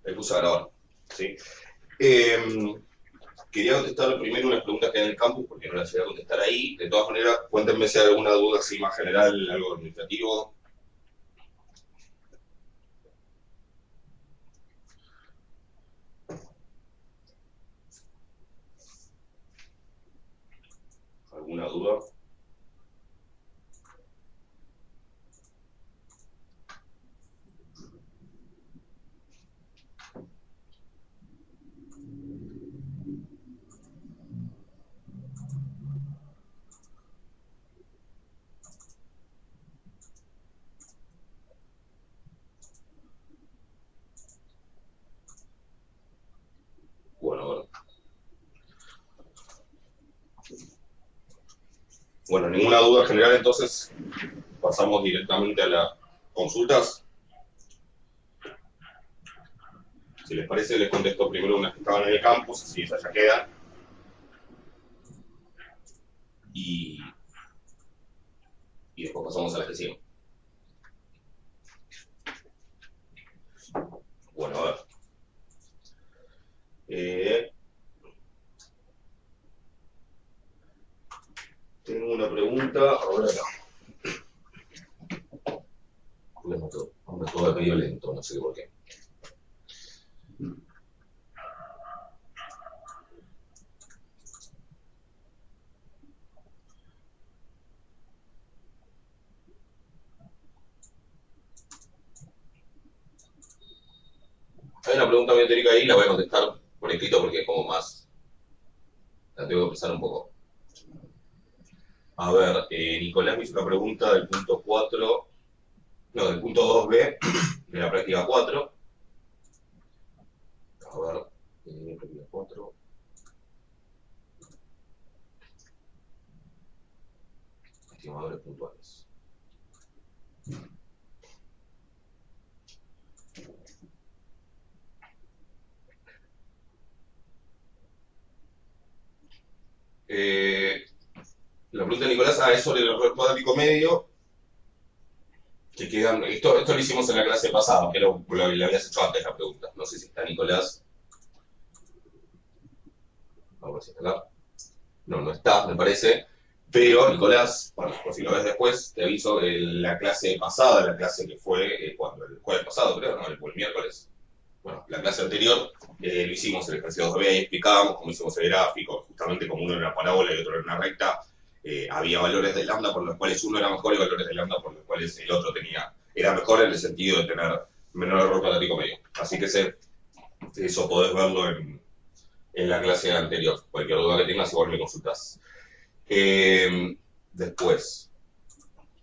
Me puse a grabar. ¿Sí? Eh, Quería contestar primero unas preguntas que hay en el campus, porque no las llegué a contestar ahí. De todas maneras, cuéntenme si hay alguna duda así más general, algo administrativo. ¿Alguna duda? Bueno, a ver. Bueno, ninguna duda general, entonces pasamos directamente a las consultas. Si les parece, les contesto primero unas que estaban en el campus, así esas ya quedan. Y, y después pasamos a las que siguen. Bueno, a ver. Eh, Tengo una pregunta. Ahora acá. Me todo medio lento, no sé por qué. Hay una pregunta medio teórica ahí, la voy a contestar por escrito porque es como más. La tengo que pensar un poco. A ver, Nicolás me hizo una pregunta del punto 4, no, del punto 2b de la práctica 4. A ver, práctica 4. Estimadores puntuales. La pregunta de Nicolás es sobre el error cuadrático medio. Que quedan, esto lo hicimos en la clase pasada, pero lo habías hecho antes la pregunta. No sé si está Nicolás. A ver si está acá. No, no está, me parece. Pero Nicolás, bueno, por si lo ves después, te aviso, la clase pasada, la clase que fue cuando el jueves pasado, creo, ¿no? El miércoles. Bueno, la clase anterior lo hicimos el ejercicio 2B, ahí explicábamos cómo hicimos el gráfico, justamente como uno era una parábola y otro era una recta, había valores de lambda por los cuales uno era mejor y valores de lambda por los cuales el otro era mejor en el sentido de tener menor error cuadrático medio. Así que eso podés verlo en la clase anterior. Cualquier duda que tengas, igual me consultas. Después,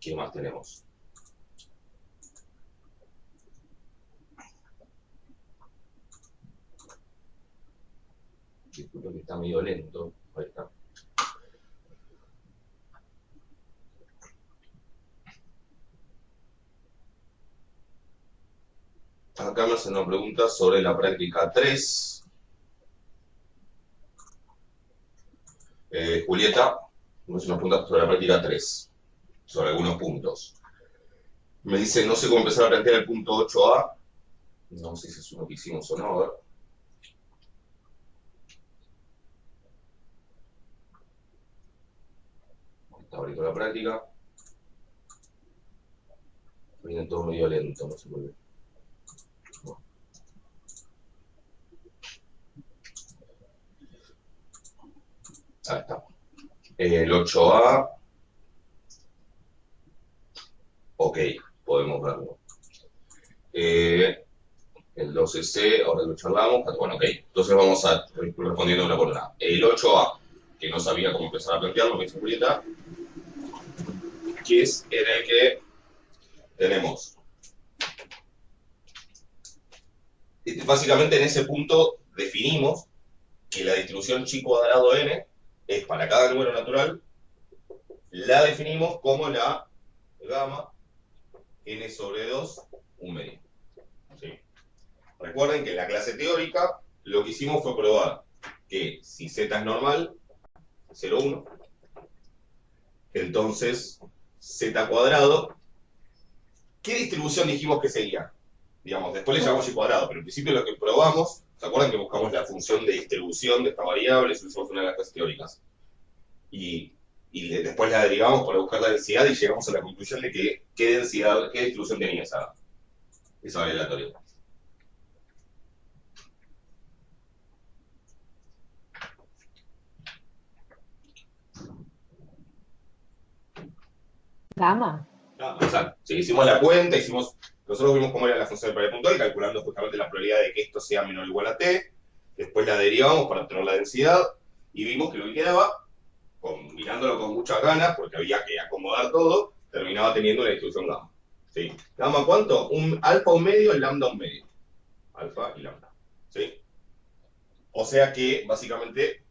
¿qué más tenemos? Disculpen que está medio lento. Ahí está. Acá me hacen una pregunta sobre la práctica 3. Julieta me hace una pregunta sobre la práctica 3, sobre algunos puntos. Me dice, no sé cómo empezar a plantear el punto 8a. No sé si es uno que hicimos o no, a ver. Está abriendo la práctica. Viene todo medio lento, no sé por qué. Ahí está. El 8A. Ok, podemos verlo. El 12C, ahora lo charlamos. Bueno, ok. Entonces vamos a ir respondiendo una por una. El 8A, que no sabía cómo empezar a plantearlo, me dice Julieta, que es en el que tenemos. Básicamente en ese punto definimos que la distribución chi cuadrado n es para cada número natural, la definimos como la gamma n sobre 2, un medio. ¿Sí? Recuerden que en la clase teórica lo que hicimos fue probar que si z es normal, 0, 1, entonces z cuadrado, ¿qué distribución dijimos que sería? digamos, después le llamamos y cuadrado, pero en principio lo que probamos, ¿se acuerdan que buscamos la función de distribución de esta variable? Eso hicimos una de las clases teóricas. Y, después la derivamos para buscar la densidad y llegamos a la conclusión de que qué densidad, qué distribución tenía esa variable aleatoria. Gamma. Exacto. Sí, hicimos la cuenta, nosotros vimos cómo era la función del pared puntual, calculando justamente la probabilidad de que esto sea menor o igual a t, después la derivamos para obtener la densidad, y vimos que lo que quedaba, mirándolo con muchas ganas, porque había que acomodar todo, terminaba teniendo una distribución gamma. ¿Sí? ¿Gamma cuánto? Un alfa un medio, lambda un medio. Alfa y lambda. ¿Sí? O sea que, básicamente,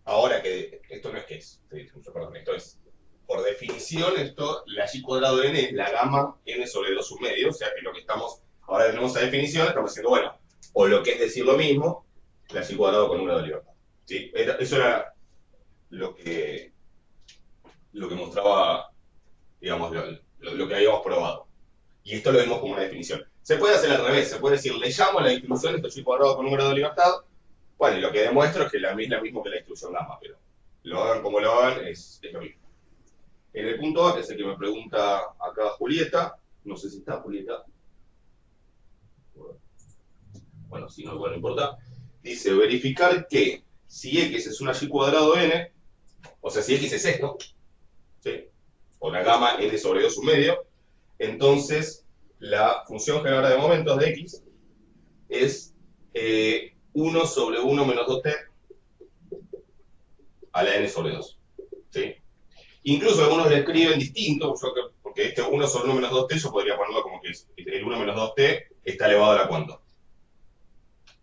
ahora que esto no es que es, ¿sí? Perdón, esto es por definición, la y cuadrado de n es la gamma n sobre 2 sub medio, o sea que lo que ahora tenemos esa definición, estamos diciendo, bueno, o lo que es decir lo mismo, la y cuadrado con un grado de libertad. ¿Sí? Eso era lo que mostraba, digamos, lo que habíamos probado. Y esto lo vemos como una definición. Se puede hacer al revés, se puede decir, le llamo a la distribución esto y cuadrado con un grado de libertad, bueno, y lo que demuestro es que es lo mismo que la distribución gamma, pero lo hagan como lo hagan, es lo mismo. En el punto A, que es el que me pregunta acá Julieta, no sé si está Julieta. Bueno, si no, bueno, no importa. Dice, verificar que si x es una y cuadrado n, o sea, si x es esto, ¿sí? O la gamma n sobre 2 sub medio, entonces la función generadora de momentos de x es 1 sobre 1 menos 2t a la n sobre 2. ¿Sí? Incluso algunos le escriben distinto, porque este 1 sobre 1 menos 2t yo podría ponerlo como que el 1 menos 2t está elevado a la cuánto.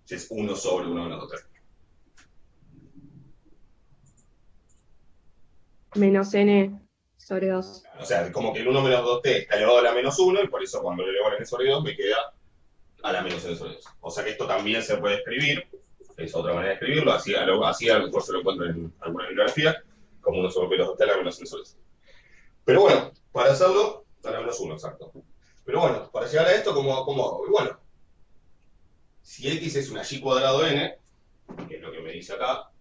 Si es 1 sobre 1 menos 2t. Menos n sobre 2. O sea, como que el 1 menos 2t está elevado a la menos 1 y por eso cuando le elevo a la n sobre 2 me queda a la menos n sobre 2. O sea que esto también se puede escribir, es otra manera de escribirlo, así a lo mejor se lo encuentro en alguna bibliografía, como 1 sobre menos 2t a la menos n sobre 2. Pero bueno, para hacerlo, a la menos 1, exacto. Pero bueno, para llegar a esto, ¿cómo hago? Y bueno, si x es una y cuadrado n, que es lo que me dice acá,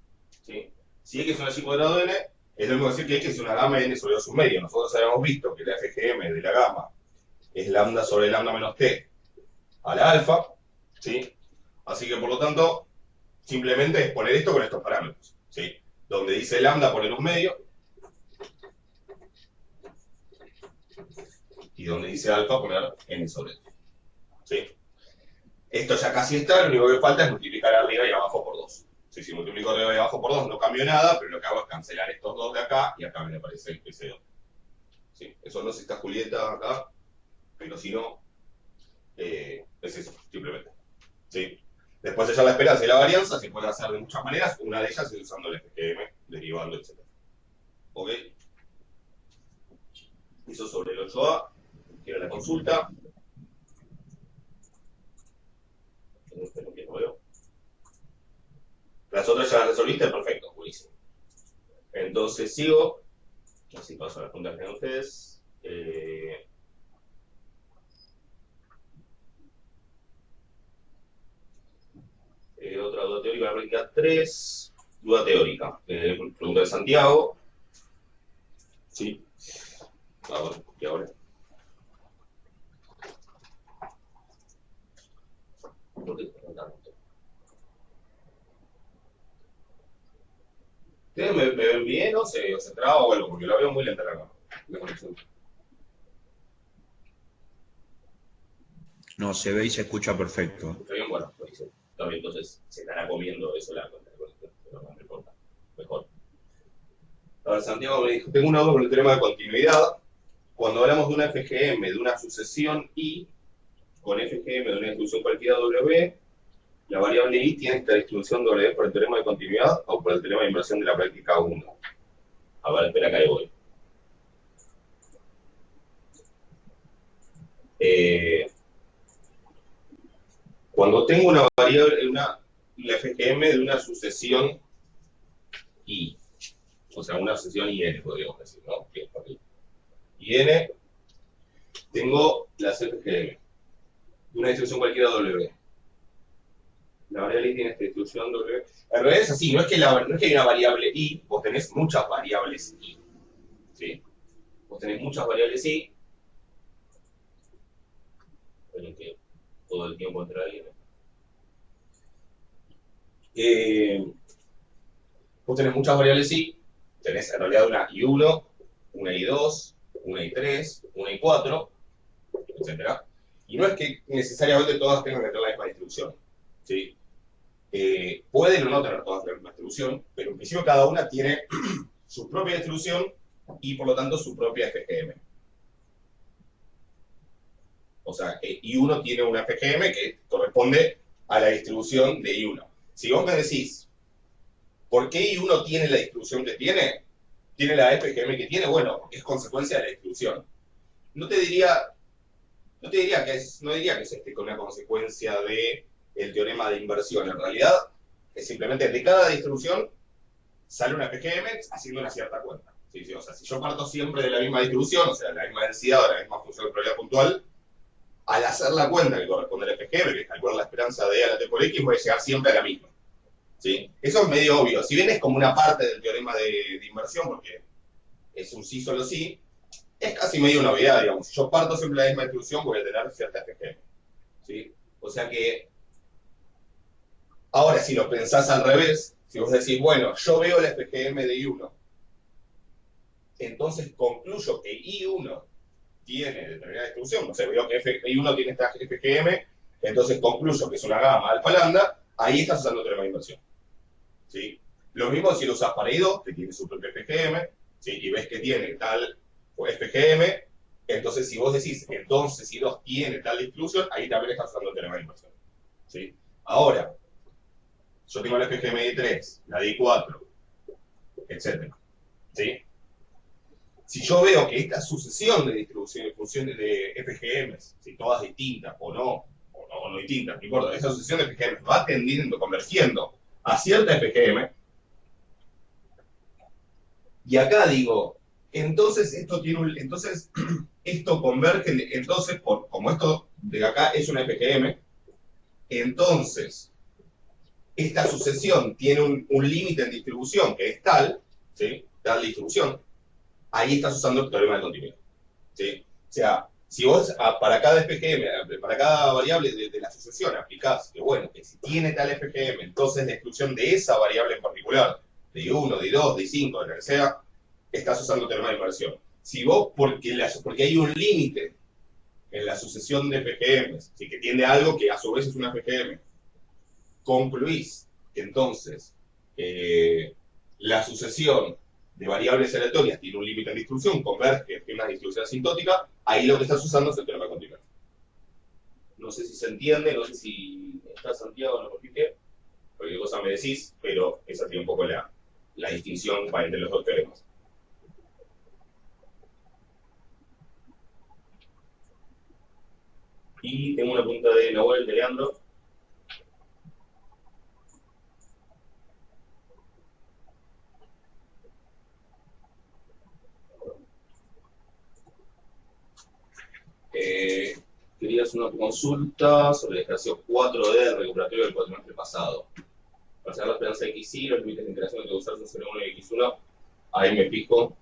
¿sí? Si x es una y cuadrado n, es lo mismo decir que x es una gamma n sobre 2 sub medio. Nosotros habíamos visto que la FGM de la gamma es lambda sobre lambda menos t a la alfa, ¿sí? Así que por lo tanto, simplemente es poner esto con estos parámetros, ¿sí? Donde dice lambda poner un medio, y donde dice alfa poner n sobre 2, ¿sí? Esto ya casi está, lo único que falta es multiplicar arriba y abajo por 2. Sí, si multiplico arriba y abajo por 2 no cambio nada, pero lo que hago es cancelar estos dos de acá y acá me aparece ese 2. ¿Sí? Eso no sé si está Julieta acá, pero si no, es eso, simplemente. ¿Sí? Después de ya la esperanza y la varianza se puede hacer de muchas maneras, una de ellas es usando el FGM, derivando, etc. ¿Ok? Eso sobre el 8A, quiero la consulta. No veo. Las otras ya las resolviste, perfecto, buenísimo. Entonces sigo, así paso a las preguntas que tienen ustedes. Otra duda teórica, la práctica 3, duda teórica. Pregunta de Santiago. Sí. Ahora, ¿y ahora? ¿Por qué preguntan esto? ¿Ustedes me ven bien o se traba o algo? Porque la veo muy lenta la conexión. No, se ve y se escucha perfecto. ¿Está bien? Bueno, buenísimo. También entonces se estará comiendo eso la conexión, pero no me importa. Mejor. A ver, Santiago me dijo, tengo una duda con el teorema de continuidad. Cuando hablamos de una FGM, de una sucesión I, con FGM de una distribución cualquiera W, la variable I tiene esta distribución W por el teorema de continuidad o por el teorema de inversión de la práctica 1. A ver, espera, acá ahí voy. Cuando tengo una variable, la FGM de una sucesión I, o sea, una sucesión IN, podríamos decir, ¿no? IN, tengo las FGM. de una distribución cualquiera W. La variable I tiene esta distribución W. En realidad es así, no es que hay una variable I, vos tenés muchas variables I. ¿Sí? Vos tenés muchas variables I. Esperen que todo el tiempo entra ahí. Vos tenés muchas variables I. Tenés en realidad una I1, una I2, una I3, una I4, etc. Y no es que necesariamente todas tengan que tener la misma distribución. ¿Sí? Pueden o no tener todas la misma distribución, pero en principio cada una tiene su propia distribución y por lo tanto su propia FGM. O sea, I1 tiene una FGM que corresponde a la distribución de I1. Si vos me decís, ¿por qué I1 tiene la distribución que tiene? ¿Tiene la FGM que tiene? Bueno, es consecuencia de la distribución. No diría que es una consecuencia de el teorema de inversión. En realidad, es simplemente de cada distribución sale una FGM haciendo una cierta cuenta. ¿Sí? Sí, o sea, si yo parto siempre de la misma distribución, o sea, de la misma densidad o de la misma función de probabilidad puntual, al hacer la cuenta que corresponde al FGM, que es calcular la esperanza de A la T por X, voy a llegar siempre a la misma. ¿Sí? Eso es medio obvio. Si bien es como una parte del teorema de inversión, porque es un sí solo sí, es casi medio una obviedad, digamos. Si yo parto siempre de la misma distribución, voy a tener cierta FGM. ¿Sí? O sea que, ahora si lo pensás al revés, si vos decís, bueno, yo veo la FGM de I1, entonces concluyo que I1 tiene determinada distribución, no sé, veo que I1 tiene esta FGM, entonces concluyo que es una gama alfa lambda, ahí estás usando el teorema de inversión. ¿Sí? Lo mismo si lo usas para I2, que tiene su propio FGM, ¿sí? Y ves que tiene tal FGM, entonces si vos decís, entonces I2 tiene tal distribución, ahí también estás usando el teorema de inversión. ¿Sí? Ahora, yo tengo la FGM de I3, la de I4, etc. ¿Sí? Si yo veo que esta sucesión de distribuciones, funciones de FGMs, si todas distintas o no distintas, no importa, esa sucesión de FGMs va tendiendo, convergiendo a cierta FGM, y acá digo, entonces esto converge, entonces, como esto de acá es una FGM, entonces esta sucesión tiene un límite en distribución que es tal, ¿sí? Tal distribución, ahí estás usando el teorema de continuidad. ¿Sí? O sea, si vos para cada FGM, para cada variable de la sucesión aplicás que, bueno, que si tiene tal FGM, entonces la exclusión de esa variable en particular, de I1, de I2, de I5, de lo que sea, estás usando el teorema de inversión. Si vos, porque hay un límite en la sucesión de FGMs, ¿sí? Que tiende a algo que a su vez es una FGM, concluís que entonces la sucesión de variables aleatorias tiene un límite en distribución, converge en una distribución asintótica, ahí lo que estás usando es el teorema de continuidad. No sé si se entiende, no sé si está Santiago, no lo expliqué, cualquier cosa me decís, pero esa tiene un poco la distinción entre los dos teoremas. Y tengo una pregunta de Nahuel, de Leandro. Quería hacer una consulta sobre el ejercicio 4D del recuperatorio del cuatrimestre pasado. Para saber la esperanza de XY, los límites de integración de usar son 0,1 y X1, ahí me fijo.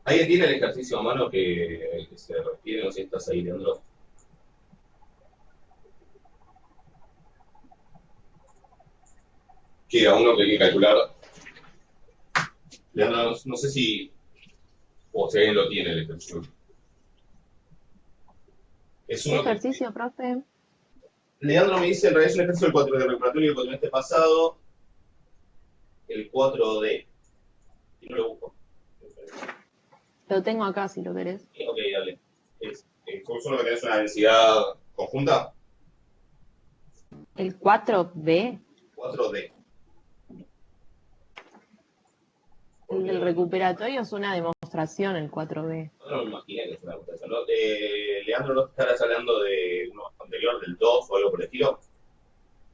¿Alguien tiene el ejercicio a mano que se refiere? No sé si estás ahí, Leandro. Que a uno que hay que calcular. Leandro, no sé si alguien lo tiene el ejercicio. Es ¿Qué uno ejercicio, profe? Leandro me dice, en realidad es un ejercicio del 4 de recuperatorio del cuatrimestre pasado, el 4D. Y no lo busco. Lo tengo acá si lo querés. Ok, dale. ¿Es uno que tenés una densidad conjunta? ¿El 4B? 4D. El del recuperatorio es una demostración, el 4B. No me imaginé que es una demostración. ¿No? Leandro, ¿no estarás hablando de uno anterior, del 2 o algo por el estilo?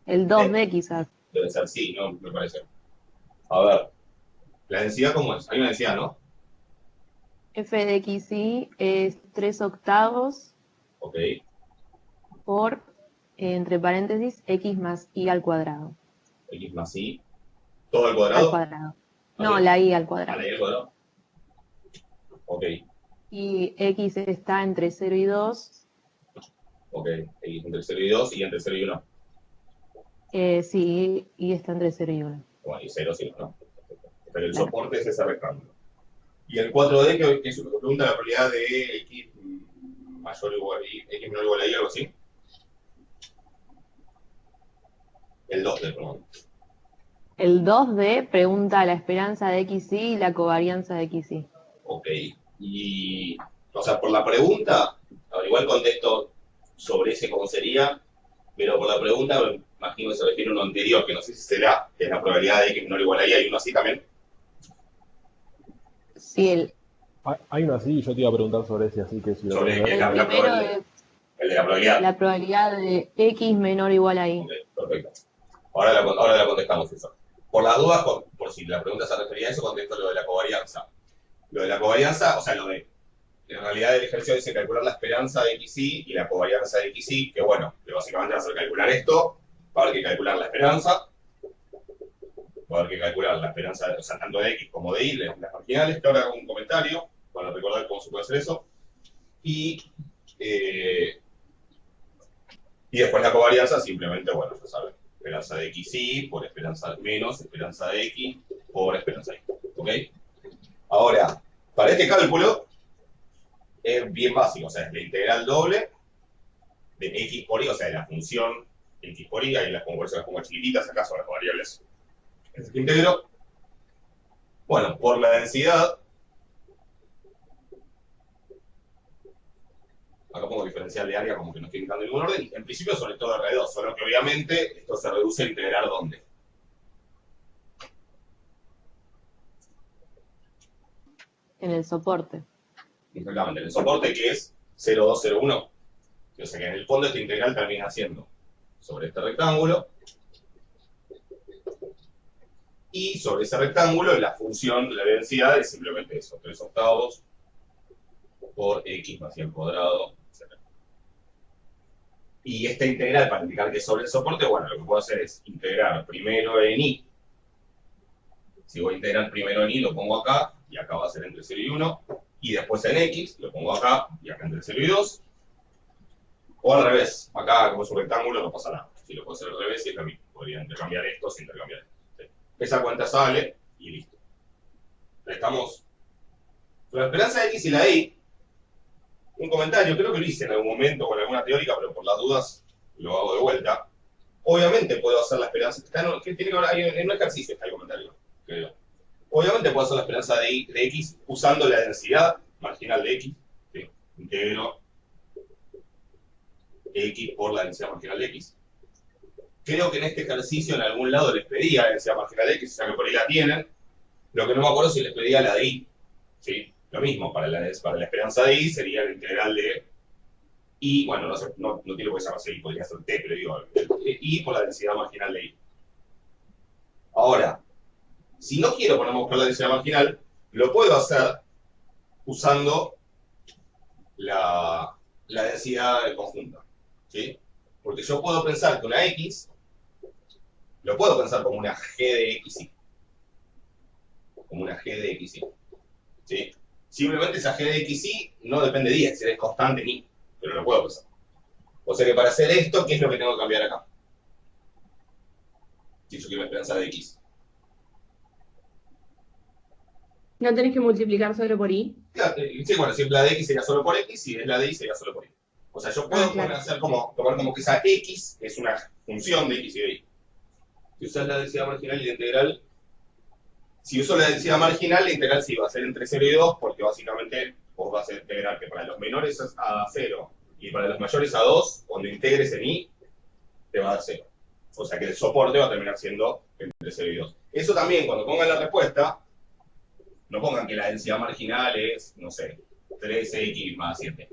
El 2D quizás. Debe ser, sí, ¿no? Me parece. A ver, ¿la densidad cómo es? Hay una densidad, ¿no? f de xy es 3 octavos Ok, por, entre paréntesis, x más y al cuadrado. x más y, todo al Al cuadrado, cuadrado. Ok. No, la y al a cuadrado. la y al cuadrado. Ok, Y x está entre 0 y 2. ok, x entre 0 y 2 y entre 0 y 1. Sí, y está entre 0 y 1. Bueno, y 0 sí, ¿no? Pero el Claro. soporte es ese rectángulo. Y el 4D, que es lo que pregunta la probabilidad de x mayor o igual, x menor o igual a y, algo así. El 2D, perdón. El 2D pregunta la esperanza de xy y la covarianza de xy. Ok. Y, o sea, por la pregunta, a ver, igual contesto sobre ese cómo sería, pero por la pregunta me imagino que se refiere a uno anterior, que no sé si será, que es la probabilidad de x menor o igual a y, hay uno así también. Sí, el Hay uno así, yo te iba a preguntar sobre ese, así que si lo Sobre querés que ver. la primero probabilidad, es el de la probabilidad. la probabilidad de x menor o igual a y. Ok, perfecto. Ahora la contestamos eso. Por las dudas, por si la pregunta se refería a eso, contesto lo de la covarianza. Lo de la covarianza, o sea, en realidad el ejercicio dice calcular la esperanza de xy y la covarianza de xy, que bueno, que básicamente va a ser calcular esto, va a haber que calcular la esperanza, va a haber que calcular la esperanza, o sea, tanto de x como de y, las marginales, que ahora hago un comentario para recordar cómo se puede hacer eso, y, eh, y después la covarianza, simplemente, bueno, ya saben, esperanza de xy por esperanza menos esperanza de x por esperanza de y, ¿ok? Ahora, para este cálculo, es bien básico, o sea, es la integral doble de x por y, o sea, de la función x por y, ahí por eso las pongo chiquititas, acá son las variables que integro. Bueno, por la densidad, acá pongo diferencial de área como que no estoy indicando ningún orden, en principio sobre todo R2, solo que obviamente esto se reduce a integrar ¿dónde? En el soporte. Exactamente, en el soporte que es 0,201, o sea que en el fondo esta integral termina siendo sobre este rectángulo, y sobre ese rectángulo la función, la densidad es simplemente eso, 3 octavos por x más y al cuadrado, etc. Y esta integral, para indicar que es sobre el soporte, bueno, lo que puedo hacer es integrar primero en y. Si voy a integrar primero en y, lo pongo acá, y acá va a ser entre 0 y 1, y después en x, lo pongo acá, y acá entre 0 y 2. O al revés, acá como es un rectángulo no pasa nada. Si lo puedo hacer al revés, es lo mismo. Podría intercambiar esto sin intercambiar esto. ¿Sí? Esa cuenta sale, y listo. Estamos. La esperanza de x y la y, un comentario, creo que lo hice en algún momento con alguna teórica, pero por las dudas lo hago de vuelta. Obviamente puedo hacer la esperanza, que tiene que haber, en un ejercicio está el comentario, creo. Obviamente puedo hacer la esperanza de x usando la densidad marginal de x, ¿sí? Integro x por la densidad marginal de x. Creo que en este ejercicio en algún lado les pedía la densidad marginal de x, o sea que por ahí la tienen. Lo que no me acuerdo si les pedía la de y, ¿sí? Lo mismo, para la esperanza de y sería la integral de y, bueno, no tiene por qué llamarse y, podría ser t, pero digo, y por la densidad marginal de y. Ahora, si no quiero ponerme a buscar la densidad marginal, lo puedo hacer usando la densidad conjunta, ¿sí? Porque yo puedo pensar que una x, lo puedo pensar como una g de xy, como una g de xy, ¿sí? Simplemente esa g de xy no depende de y, es constante en y, pero lo puedo pensar. O sea que para hacer esto, ¿qué es lo que tengo que cambiar acá? Si yo quiero esperanza de x. ¿No tenés que multiplicar solo por i? Claro, sí, bueno, si es la de x sería solo por x, si es la de y sería solo por y. O sea, yo puedo claro. hacer tomar como que esa x es una función de x y de y. Si usas la densidad marginal y la integral, si uso la densidad marginal, la integral sí va a ser entre 0 y 2, porque básicamente vos vas a integrar que para los menores a 0 y para los mayores a 2, cuando integres en y, te va a dar 0. O sea que el soporte va a terminar siendo entre 0 y 2. Eso también, cuando pongan la respuesta, no pongan que la densidad marginal es, no sé, 3x más 7.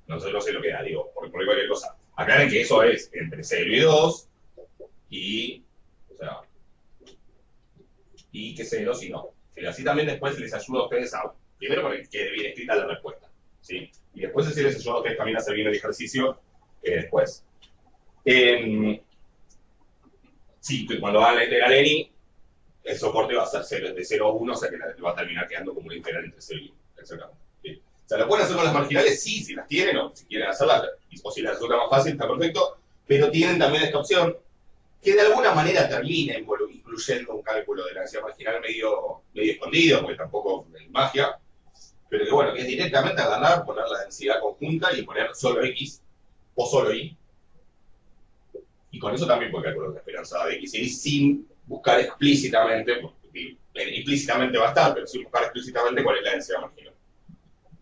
No sé lo que da, digo, por cualquier cosa. Aclaren que eso es entre 0 y 2 y, o sea, y que 0 si no. Así también después les ayuda a ustedes a Primero porque quede bien escrita la respuesta, ¿sí? Y después si les ayuda a ustedes también a hacer bien el ejercicio después. Sí, que cuando van a la integral ENI, el soporte va a ser de 0 a 1, o sea que va a terminar quedando como una integral entre 0 y 1, exactamente. ¿Sí? O sea, ¿lo pueden hacer con las marginales? Sí, si las tienen, o si quieren hacerlas, o si les resulta más fácil, está perfecto, pero tienen también esta opción, que de alguna manera termina incluyendo un cálculo de la densidad marginal medio escondido, porque tampoco es magia, pero que bueno, que es directamente agarrar, poner la densidad conjunta y poner solo X o solo Y. Y con eso también puede calcular la esperanza de X y Y sin buscar explícitamente, porque implícitamente va a estar, pero sin buscar explícitamente cuál es la densidad marginal.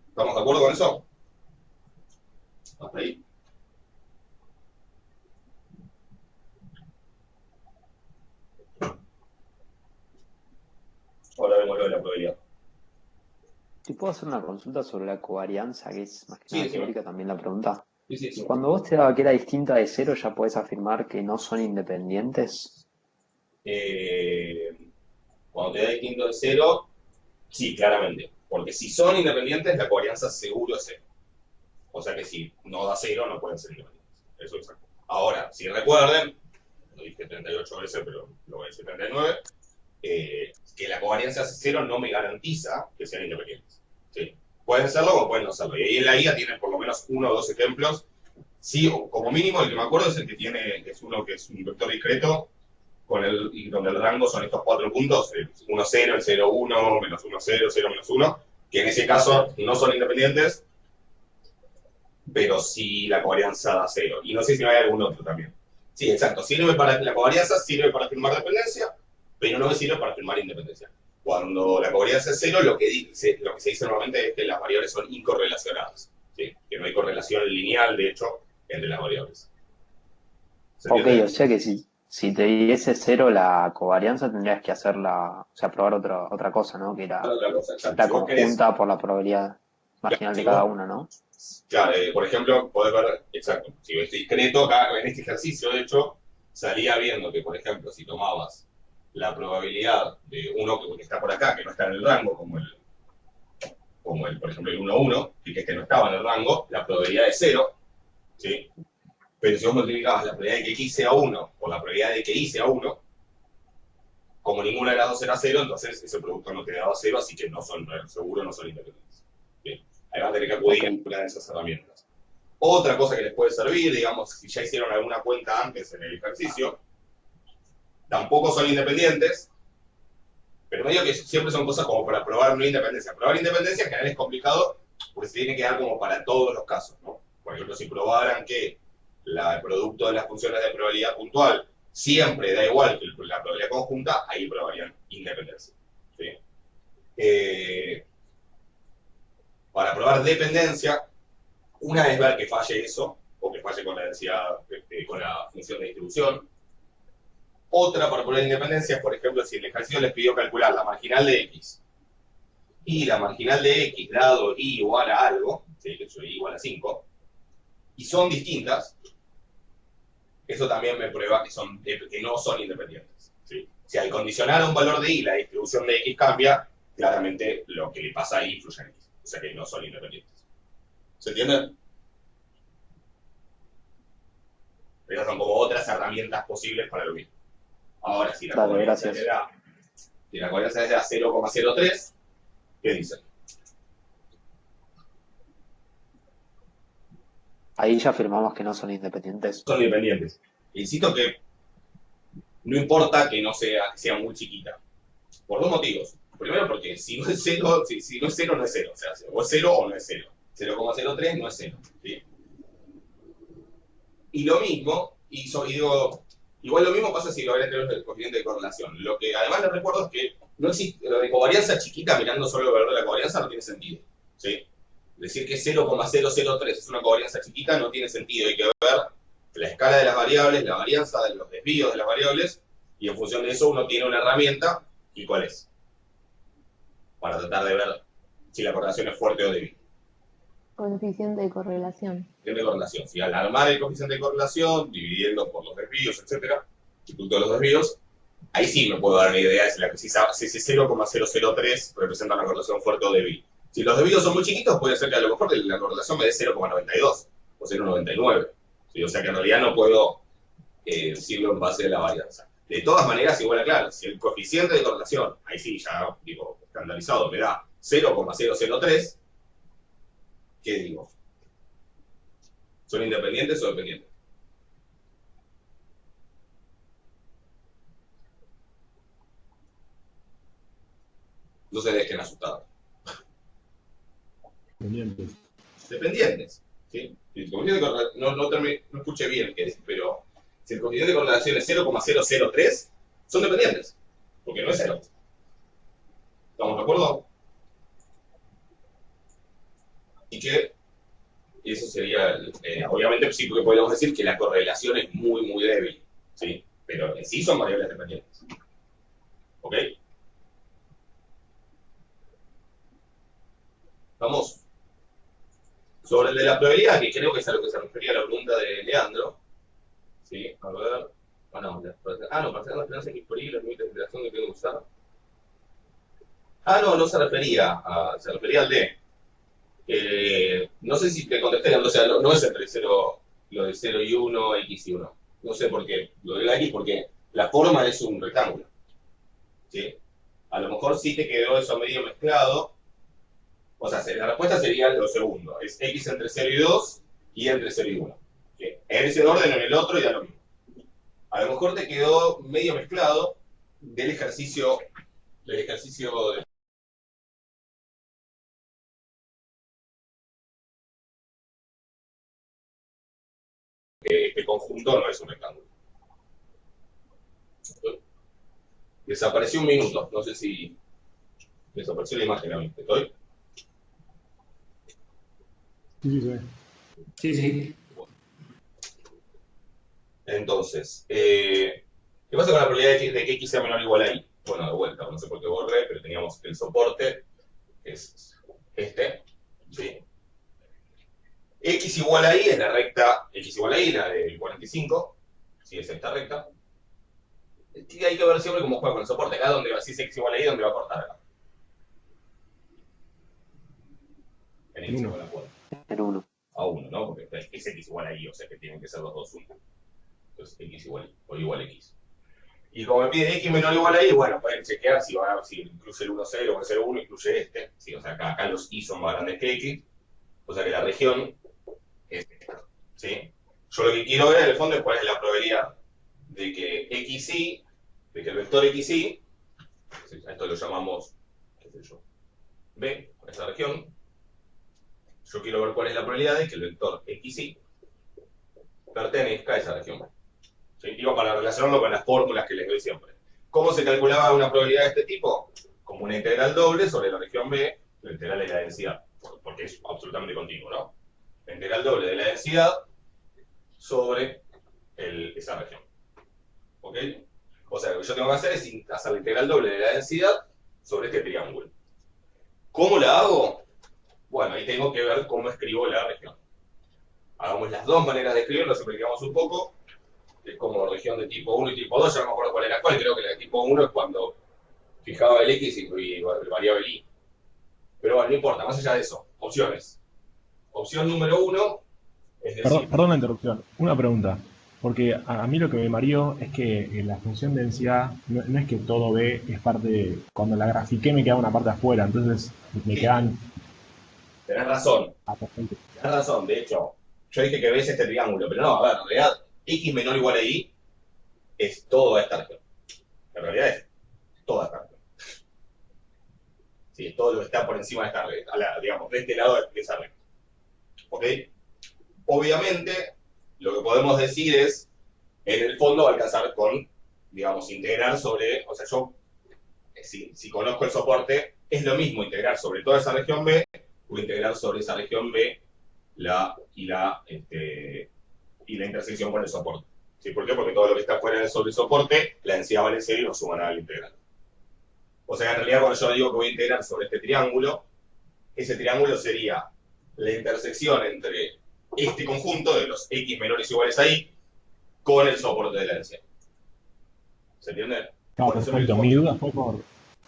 ¿Estamos de acuerdo con eso? ¿Hasta ahí? Ahora vemos lo de la probabilidad. ¿Te puedo hacer una consulta sobre la covarianza, que es más que Sí, nada sí. teórica también la pregunta? Sí. Cuando vos te daba que era distinta de cero, ¿ya podés afirmar que no son independientes? Cuando te da distinto de 0, sí, claramente. Porque si son independientes, la covarianza seguro es 0. O sea que si no da 0, no pueden ser independientes. Eso es exacto. Ahora, si recuerden, lo dije 38 veces, pero lo voy a decir 39, que la covarianza 0 no me garantiza que sean independientes. ¿Sí? Pueden serlo o pueden no serlo. Y ahí en la guía tienen por lo menos 1 o 2 ejemplos. Sí, o como mínimo el que me acuerdo es el que tiene, es uno que es un vector discreto, y donde el rango son estos 4 puntos, el 1, 0, el 0, 1, menos 1, 0, 0, menos 1, que en ese caso no son independientes, pero sí la covarianza da 0. Y no sé si hay algún otro también. Sí, exacto. Sirve para la covarianza, sirve para afirmar dependencia, pero no me sirve para afirmar independencia. Cuando la covarianza es 0, lo que se dice normalmente es que las variables son incorrelacionadas. ¿Sí? Que no hay correlación lineal, de hecho, entre las variables. Ok, o sea que si te diese cero la covarianza tendrías que hacerla, o sea, probar otra cosa, ¿no? Que era Otra cosa, exacto. la Si vos querés, conjunta por la probabilidad marginal si de cada vos- una, ¿no? Claro, por ejemplo, podés ver, exacto, si ves discreto, acá en este ejercicio, de hecho, salía viendo que, por ejemplo, si tomabas la probabilidad de uno que está por acá, que no está en el rango, como el por ejemplo, el 1-1, que es que no estaba en el rango, la probabilidad es 0, ¿sí? Pero si vos multiplicabas la probabilidad de que X sea 1 por la probabilidad de que Y sea 1, como ninguna de las dos era 0, entonces ese producto no te daba 0, así que seguro no son independientes. ¿Sí? Ahí vas a tener que acudir a una de esas herramientas. Otra cosa que les puede servir, digamos, si ya hicieron alguna cuenta antes en el ejercicio, tampoco son independientes, pero medio que siempre son cosas como para probar una independencia. Probar independencia en general es complicado porque se tiene que dar como para todos los casos, ¿no? Por ejemplo, si probaran que el producto de las funciones de probabilidad puntual siempre da igual que la probabilidad conjunta, ahí probarían independencia. ¿Sí? Para probar dependencia, una vez ver que falle eso, o que falle con la densidad, con la función de distribución. Otra para probar independencia, por ejemplo, si el ejercicio les pidió calcular la marginal de X y la marginal de X dado Y igual a algo, ¿sí? Que es Y igual a 5, y son distintas, eso también me prueba que no son independientes. ¿Sí? Si al condicionar a un valor de Y la distribución de X cambia, claramente lo que le pasa a Y influye en X. O sea que no son independientes. ¿Se entiende? Esas son como otras herramientas posibles para lo mismo. Ahora, si la Dale, covarianza gracias. es de 0,03, ¿qué dice? Ahí ya afirmamos que no son independientes. Son independientes. Insisto que no importa que no sea muy chiquita. Por dos motivos. Primero porque si no es 0, si no es 0, no es 0. O sea, o es 0 o no es 0. 0,03 no es 0. ¿Sí? Y lo mismo, digo, igual lo mismo pasa si lo ven entre el coeficiente de correlación. Lo que además les recuerdo es que no existe, lo de covarianza chiquita mirando solo el valor de la covarianza no tiene sentido. ¿Sí? Decir que 0,003 es una covarianza chiquita no tiene sentido. Hay que ver la escala de las variables, la varianza de los desvíos de las variables, y en función de eso uno tiene una herramienta, ¿y cuál es? Para tratar de ver si la correlación es fuerte o débil. Coeficiente de correlación. De correlación. Si al armar el coeficiente de correlación, dividiendo por los desvíos, etcétera, el punto de los desvíos, ahí sí me puedo dar una idea de si ese 0,003 representa una correlación fuerte o débil. Si los desvíos son muy chiquitos, puede ser que a lo mejor la correlación me dé 0,92 o 0,99. ¿Sí? O sea que en realidad no puedo decirlo en base a la varianza. De todas maneras, igual aclaro, si el coeficiente de correlación, ahí sí, ya digo, estandarizado, me da 0,003, ¿qué digo? ¿Son independientes o dependientes? No se dejen asustados. Pendientes. Dependientes. ¿Sí? Si el coeficiente de correlación, no escuché bien qué es, pero si el coeficiente de correlación es 0,003, son dependientes, porque no es 0. ¿Estamos de acuerdo? Y que eso sería, obviamente sí, porque podríamos decir que la correlación es muy, muy débil, ¿sí? Pero en sí son variables dependientes. ¿Ok? Vamos. Sobre el de la probabilidad, que creo que es a lo que se refería la pregunta de Leandro. ¿Sí? A ver. No, para hacer la esperanza disponible, los límites de interacción que tengo que usar. No se refería se refería al D. No sé si te contesté, Leandro, o sea, no es entre 0, lo de 0 y 1, X y 1. No sé por qué. Lo de la X porque la forma es un rectángulo. ¿Sí? A lo mejor sí te quedó eso medio mezclado. O sea, la respuesta sería lo segundo. Es X entre 0 y 2 y entre 0 y 1. ¿Sí? En ese orden o en el otro y da lo mismo. A lo mejor te quedó medio mezclado del ejercicio de que este conjunto no es un rectángulo. Desapareció un minuto. No sé si desapareció la imagen a mí. ¿Estoy? Sí, sí, sí. Sí, sí. Entonces, ¿qué pasa con la probabilidad de que X sea menor o igual a Y? Bueno, de vuelta, no sé por qué borré, pero teníamos el soporte, que es este, ¿sí? X igual a Y es la recta, X igual a Y, la del 45, ¿sí? Es esta recta. Y hay que ver siempre cómo juega con el soporte. Acá donde va, si es X igual a Y, ¿dónde va a cortar acá? En X igual a 4. En 1. A 1, ¿no? Porque es X igual a Y, o sea que tienen que ser los dos 1. Entonces X igual Y, o igual a X. Y como me pide X menor o igual a Y, bueno, pueden chequear si incluye el 1, 0 o el 0, 1, incluye este. ¿Sí? O sea, acá los Y son más grandes que X. O sea que la región es esta. ¿Sí? Yo lo que quiero ver en el fondo es cuál es la probabilidad de que XY, de que el vector XY, a esto lo llamamos, qué sé yo, B, esta región. Yo quiero ver cuál es la probabilidad de que el vector XY pertenezca a esa región. ¿Sí? Digo, para relacionarlo con las fórmulas que les doy siempre. ¿Cómo se calculaba una probabilidad de este tipo? Como una integral doble sobre la región B, la integral de la densidad, porque es absolutamente continuo, ¿no? La integral doble de la densidad sobre esa región. ¿Ok? O sea, lo que yo tengo que hacer es hacer la integral doble de la densidad sobre este triángulo. ¿Cómo la hago? Bueno, ahí tengo que ver cómo escribo la región. Hagamos las dos maneras de escribirlo, simplificamos un poco. Es como región de tipo 1 y tipo 2, ya no me acuerdo cuál era cuál, creo que la de tipo 1 es cuando fijaba el X y variaba el Y. Pero bueno, no importa, más allá de eso, opciones. Opción número 1, es decir... Perdón la interrupción. Una pregunta. Porque a mí lo que me mareó es que la función densidad no es que todo B es parte de... Cuando la grafiqué me quedaba una parte afuera, entonces me quedan... Tenés razón. Perfecto. Tenés razón, de hecho, yo dije que ves este triángulo, pero no, a ver, en realidad, X menor o igual a Y es toda esta región. En realidad es toda esta región. Sí, es todo lo que está por encima de esta red, digamos, de este lado de esa red. ¿Ok? Obviamente, lo que podemos decir es, en el fondo va a alcanzar con, digamos, integrar sobre, o sea, yo, si conozco el soporte, es lo mismo integrar sobre toda esa región B, o integrar sobre esa región B la intersección con el soporte. ¿Sí? ¿Por qué? Porque todo lo que está fuera sobre el soporte, la densidad vale 0 y no suma nada al integral. O sea, en realidad cuando yo digo que voy a integrar sobre este triángulo, ese triángulo sería la intersección entre este conjunto de los X menores o iguales a Y con el soporte de la densidad. ¿Se entiende? No, Por eso perfecto. Mi duda fue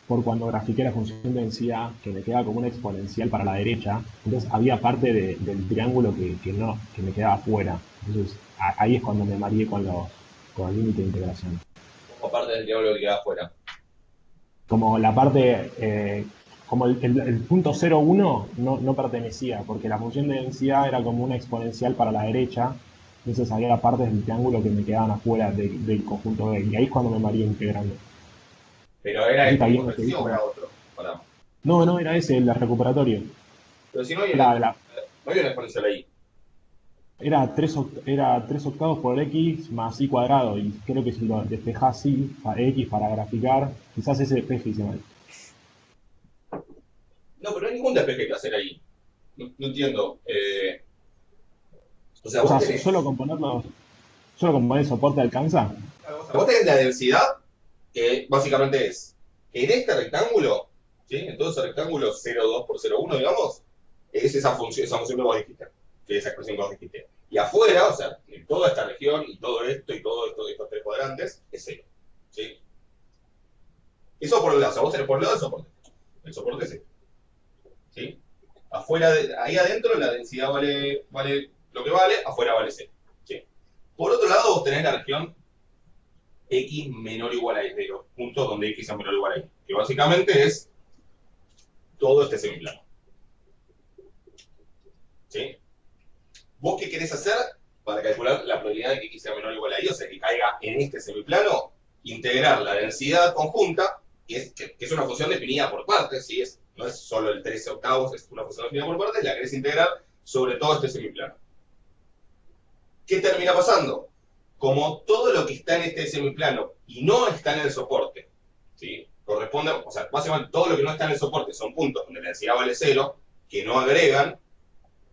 por cuando grafiqué la función de densidad, que me quedaba como una exponencial para la derecha, entonces había parte del triángulo que me quedaba fuera. Entonces ahí es cuando me mareé con el límite de integración. O parte del triángulo que queda afuera. Como la parte, como el punto 0,1 no pertenecía, porque la función de densidad era como una exponencial para la derecha, entonces había partes del triángulo que me quedaban afuera del conjunto B, y ahí es cuando me mareé integrando. Pero era el Ahí mismo está ejercicio o bien. era otro. Pará. No, era ese, el recuperatorio. Pero si no hay Era, no hay una exponencial ahí. era 3 octavos por x más y cuadrado, y creo que si lo despejás así, x para graficar, quizás ese despeje hice mal. No, pero no hay ningún despeje que hacer ahí. No entiendo. O sea, O vos sea, tenés, solo con poner soporte alcanza. vos tenés la densidad, que básicamente es, en este rectángulo, ¿sí? En todo ese rectángulo 0,2 por 0,1, digamos, es esa función que vos dijiste, que es esa expresión que vos dijiste. Y afuera, o sea, en toda esta región, y todo esto, estos tres cuadrantes, es 0. ¿Sí? Eso por un lado, o sea, vos tenés por un lado el soporte. El soporte es 0. ¿Sí? Afuera ahí adentro la densidad vale lo que vale, afuera vale 0. ¿Sí? Por otro lado, vos tenés la región x menor o igual a y, de los puntos donde x es menor o igual a y, que básicamente es todo este semiplano. ¿Sí? ¿Vos qué querés hacer para calcular la probabilidad de que x sea menor o igual a y? O sea, que caiga en este semiplano, integrar la densidad conjunta, que es una función definida por partes, ¿sí? No es solo el 13 octavos, es una función definida por partes, la querés integrar sobre todo este semiplano. ¿Qué termina pasando? Como todo lo que está en este semiplano y no está en el soporte, ¿sí? Corresponde, o sea, básicamente todo lo que no está en el soporte son puntos donde la densidad vale 0, que no agregan,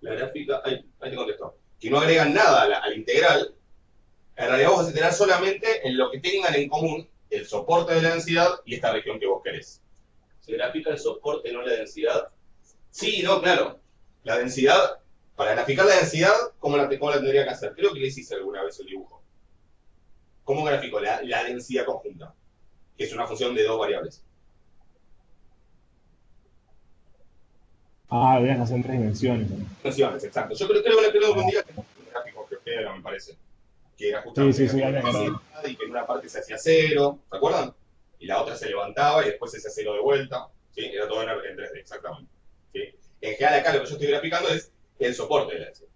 la gráfica, ahí te contestó, que no agregan nada a la integral, en realidad vos vas a integrar solamente en lo que tengan en común el soporte de la densidad y esta región que vos querés. ¿Se grafica el soporte, no la densidad? Sí, no, claro. La densidad, para graficar la densidad, ¿cómo la tendría que hacer? Creo que les hice alguna vez el dibujo. ¿Cómo grafico la densidad conjunta? Que es una función de dos variables. Ah, veas, hacen 3 dimensiones. Dimensiones, exacto. Yo creo que un día que un gráfico que era, me parece. Que era justamente Sí, la densidad y que en una parte se hacía 0, ¿se acuerdan? Y la otra se levantaba y después se hacía 0 de vuelta. ¿Sí? Era todo en 3D, exactamente. ¿Sí? En general acá lo que yo estoy graficando es el soporte de la densidad.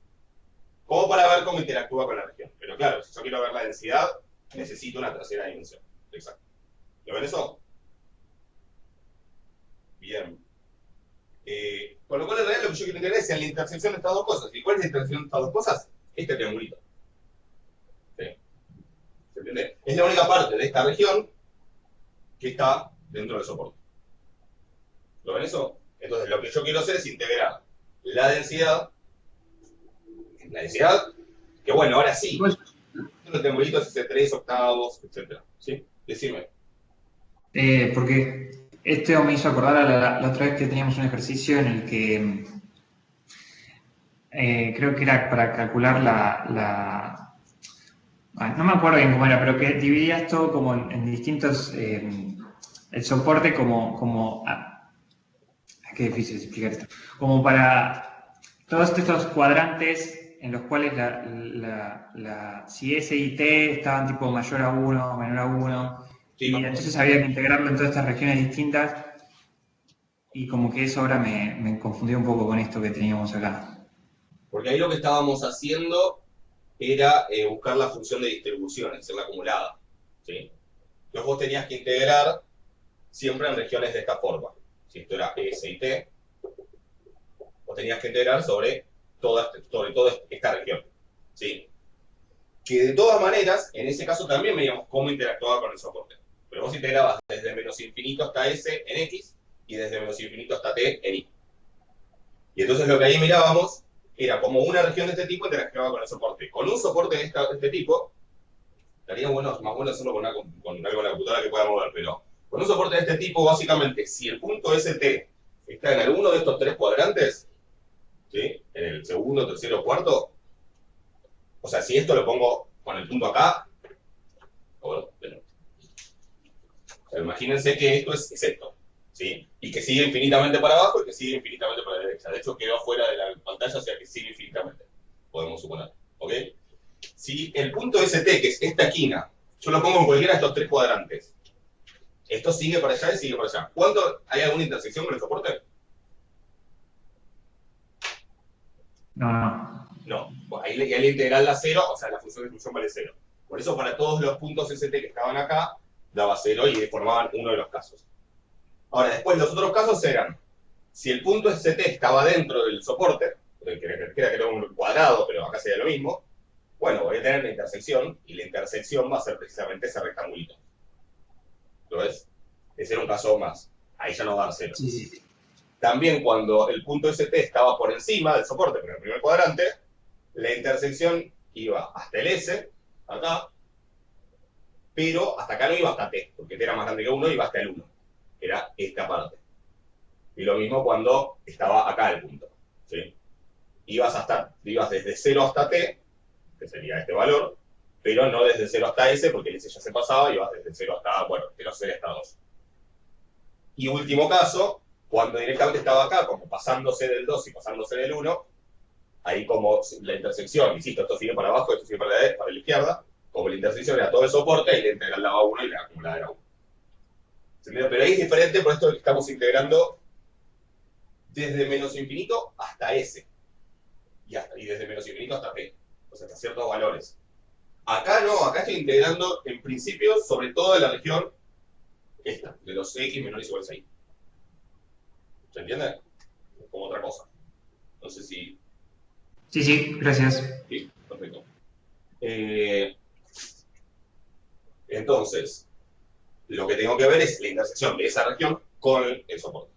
Como para ver cómo interactúa con la región. Pero claro, si yo quiero ver la densidad, necesito una tercera dimensión. Exacto. ¿Lo ven eso? Bien. Con lo cual en realidad lo que yo quiero entender es la intersección de estas dos cosas. ¿Y cuál es la intersección de estas dos cosas? Este triangulito. ¿Sí? ¿Se entiende? Es la única parte de esta región que está dentro del soporte. ¿Lo ven eso? Entonces lo que yo quiero hacer es integrar la densidad, que bueno, ahora sí, el triangulito es ese 3 octavos, etc. ¿Sí? Decime. Porque esto me hizo acordar a la otra vez que teníamos un ejercicio en el que creo que era para calcular no me acuerdo bien cómo era, pero que dividías todo como en distintos, el soporte como qué difícil explicar esto, como para todos estos cuadrantes en los cuales si S y T estaban tipo mayor a 1, menor a 1, Sí, y entonces había que integrarlo en todas estas regiones distintas, y como que eso ahora me confundió un poco con esto que teníamos acá. porque ahí lo que estábamos haciendo era buscar la función de distribución, es decir, la acumulada. ¿Sí? Entonces vos tenías que integrar siempre en regiones de esta forma. Si esto era S y T, vos tenías que integrar sobre toda esta región. ¿Sí? Que de todas maneras, en ese caso también veíamos cómo interactuaba con el soporte. Pero vos integrabas desde menos infinito hasta S en X y desde menos infinito hasta T en Y. Y entonces lo que ahí mirábamos era como una región de este tipo interactuaba con el soporte. Con un soporte de este tipo, estaría más bueno hacerlo con algo en la computadora que pueda mover, pero con un soporte de este tipo, básicamente, si el punto ST está en alguno de estos tres cuadrantes, ¿sí? En el segundo, tercero, cuarto, o sea, si esto lo pongo con el punto acá, o sea, imagínense que esto es esto, ¿sí? Y que sigue infinitamente para abajo y que sigue infinitamente para la derecha. De hecho, quedó fuera de la pantalla, o sea que sigue infinitamente, podemos suponer. ¿Ok? Si el punto ST, que es esta esquina, yo lo pongo en cualquiera de estos tres cuadrantes, esto sigue para allá y sigue para allá. ¿Cuándo hay alguna intersección con el soporte? No. No. Bueno, ahí la integral da 0, o sea, la función de exclusión vale 0. Por eso para todos los puntos ST que estaban acá, daba 0 y formaban uno de los casos. Ahora, después los otros casos eran, si el punto ST estaba dentro del soporte, que era un cuadrado, pero acá sería lo mismo, bueno, voy a tener una intersección, y la intersección va a ser precisamente ese rectangulito. ¿Lo ves? Ese era un caso más. Ahí ya no va a dar 0. Sí, sí. También cuando el punto ST estaba por encima del soporte, pero en el primer cuadrante, la intersección iba hasta el S, acá, pero hasta acá no iba hasta T, porque T era más grande que 1, iba hasta el 1. Era esta parte. Y lo mismo cuando estaba acá el punto. ¿Sí? Ibas desde 0 hasta T, que sería este valor, pero no desde 0 hasta S, porque el S ya se pasaba, ibas desde 0 hasta, bueno, de los 0 hasta 2. Y último caso, cuando directamente estaba acá, como pasándose del 2 y pasándose del 1, ahí como la intersección, insisto, esto sigue para abajo, esto sigue para la izquierda, como la intersección era todo el soporte, ahí la integral daba 1 y la acumulada era 1. Pero ahí es diferente, por esto estamos integrando desde menos infinito hasta S. Y desde menos infinito hasta T. O sea, hasta ciertos valores. Acá no, acá estoy integrando en principio sobre todo en la región esta, de los X menores o iguales a Y. ¿Se entiende? Como otra cosa. No sé si... Sí, gracias. Sí, perfecto. Entonces, lo que tengo que ver es la intersección de esa región con el soporte.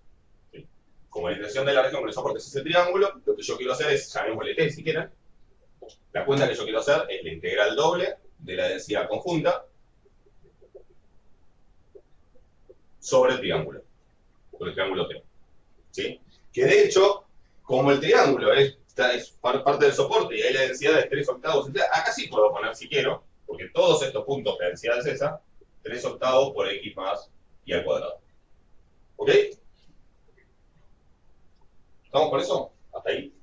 ¿Sí? Como la intersección de la región con el soporte es ese triángulo, lo que yo quiero hacer es, llamémosle T si quieren, la cuenta que yo quiero hacer es la integral doble de la densidad conjunta sobre el triángulo T. ¿Sí? Que de hecho, como el triángulo es parte del soporte y ahí la densidad es 3 octavos, acá sí puedo poner si quiero, porque todos estos puntos, la densidad es esa, 3 octavos por X más y al cuadrado. ¿Ok? ¿Estamos con eso? Hasta ahí.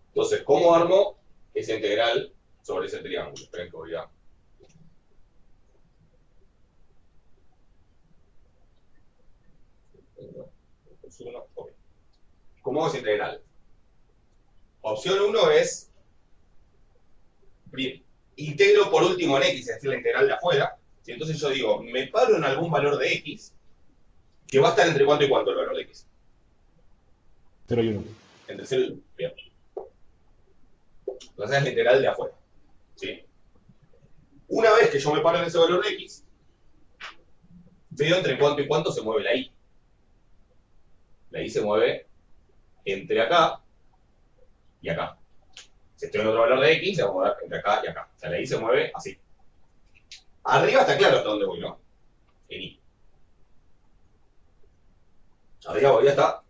Entonces, ¿cómo armo esa integral sobre ese triángulo? Esperen que voy a... Okay. ¿Cómo hago esa integral? Opción 1 es integro por último en X, es decir, la integral de afuera. ¿Sí? Entonces yo digo, me paro en algún valor de X, que va a estar entre cuánto y cuánto el valor de X. 0 y 1. Entre 0 y 1. Bien. Entonces es la integral de afuera. ¿Sí? Una vez que yo me paro en ese valor de X, veo entre cuánto y cuánto se mueve la Y. La Y se mueve entre acá y acá. Si estoy en otro valor de X, se va a mover entre acá y acá. O sea, la Y se mueve así. Arriba está claro hasta dónde voy, ¿no? En Y. Arriba voy hasta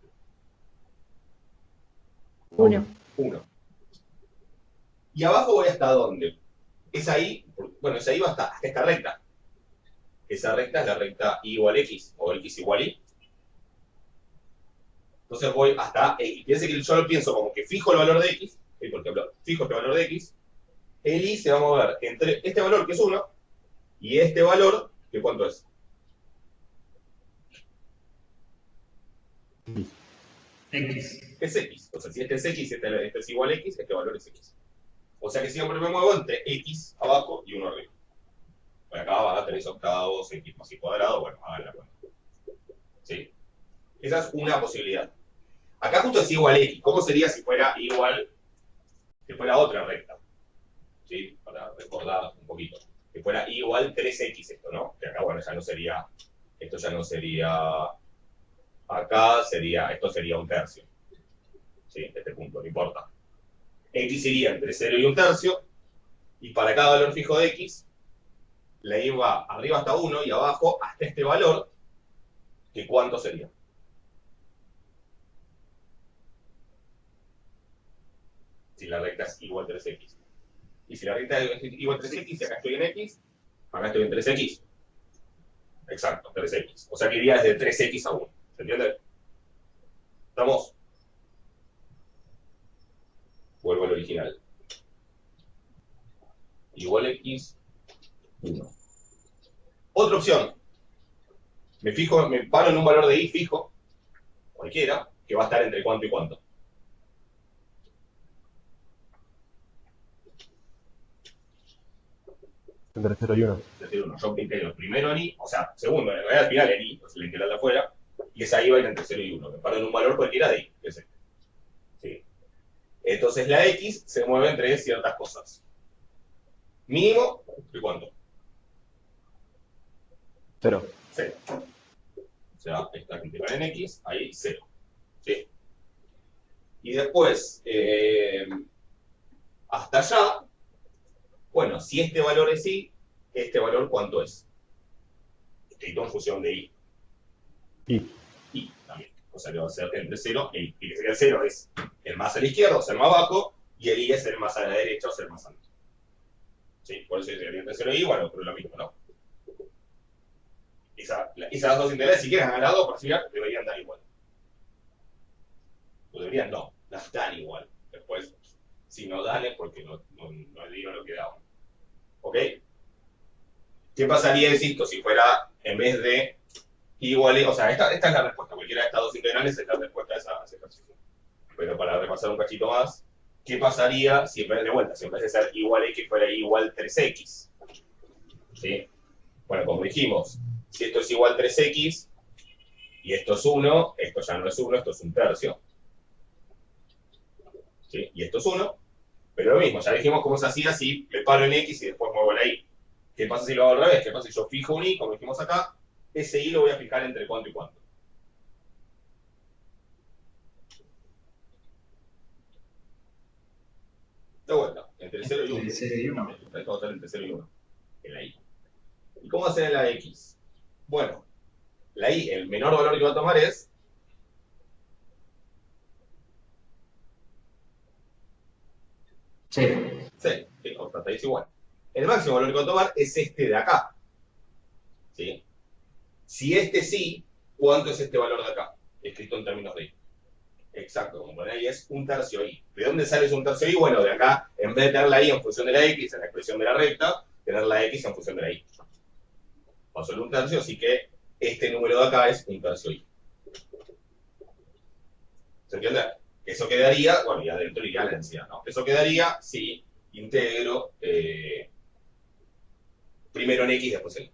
1. 1. Y abajo voy hasta dónde. Esa Y, bueno, esa Y va hasta esta recta. Esa recta es la recta Y igual X, o X igual Y. Entonces voy hasta X. Fíjense que yo lo pienso como que fijo el valor de X, por ejemplo, fijo este valor de X, el Y se va a mover entre este valor, que es 1, y este valor, que ¿cuánto es? X. Es X. O sea, si este es X, este es igual a X, este valor es X. O sea que siempre me muevo entre X abajo y 1 arriba. Por acá va a 3 octavos, X más Y cuadrado, bueno, hagan la cuenta. ¿Sí? Esa es una posibilidad. Acá justo es igual a X. ¿Cómo sería si fuera igual, si fuera otra recta? ¿Sí? Para recordar un poquito. Que fuera igual 3X esto, ¿no? Que acá, bueno, ya no sería, esto ya no sería, acá sería, esto sería un tercio. ¿Sí? Este punto, no importa. X iría entre 0 y un tercio, y para cada valor fijo de X, la Y va arriba hasta 1 y abajo hasta este valor, que ¿cuánto sería? Si la recta es igual a 3X. Y si la recta es igual a 3X, y acá estoy en X, acá estoy en 3X. Exacto, 3x. O sea que iría desde 3x a 1. ¿Se entiende? ¿Estamos? Vuelvo al original. Igual x, 1. Otra opción. Me paro en un valor de y fijo, cualquiera, que va a estar entre cuánto y cuánto. Entre 0 y 1. Es decir, yo integro primero en y, o sea, segundo, en realidad al final en y, pues la integral de afuera, y esa y va a ir entre 0 y 1. Me paro en un valor cualquiera de y, que es este. ¿Sí? Entonces la x se mueve entre ciertas cosas. Mínimo, ¿y cuánto? 0. 0. O sea, esta integral en x, ahí 0. ¿Sí? Y después, hasta allá, bueno, si este valor es y, ¿este valor cuánto es? Escrito en función de y. Y también. O sea que va a ser entre 0 e y. Y que sería el 0 es el más a la izquierda, o sea, el más abajo, y el y es el más a la derecha, o sea, el más alto. Sí, por eso sería entre 0 y y, bueno, pero lo mismo, ¿no? Esas dos integrales, si quieren ganar las dos parciales, deberían dar igual. O deberían no, las dan igual. Después, si no dan es porque no dieron lo que daban. ¿Ok? ¿Qué pasaría, insisto, si fuera en vez de igual? O sea, esta es la respuesta. Cualquiera de estas dos integrales es la respuesta a ese ejercicio. Pero para repasar un cachito más, ¿qué pasaría si en vez de ser igual x fuera igual 3x? ¿Sí? Bueno, como dijimos, si esto es igual 3x y esto es 1, esto ya no es 1, esto es un tercio. ¿Sí? Y esto es 1, pero lo mismo, ya dijimos cómo se hacía si me paro en x y después muevo la y. ¿Qué pasa si lo hago al revés? ¿Qué pasa si yo fijo un y, como dijimos acá? Ese y lo voy a fijar entre cuánto y cuánto. De vuelta, entre 0 y 1. Entre 0 y 1. Esto va a estar entre 0 y 1, en la y. ¿Y cómo hacer en la x? Bueno, la y, el menor valor que va a tomar es 0. 6. Sí, o sea, es igual. El máximo valor que va a tomar es este de acá. ¿Sí? Si este sí, ¿cuánto es este valor de acá? Escrito en términos de y. Exacto, como poner ahí es un tercio y. ¿De dónde sale un tercio y? Bueno, de acá, en vez de tener la y en función de la x en la expresión de la recta, tener la x en función de la y. Va a ser un tercio, así que este número de acá es un tercio y. ¿Se entiende? Eso quedaría, bueno, y adentro iría la densidad, ¿no? Eso quedaría si integro primero en x, después en y.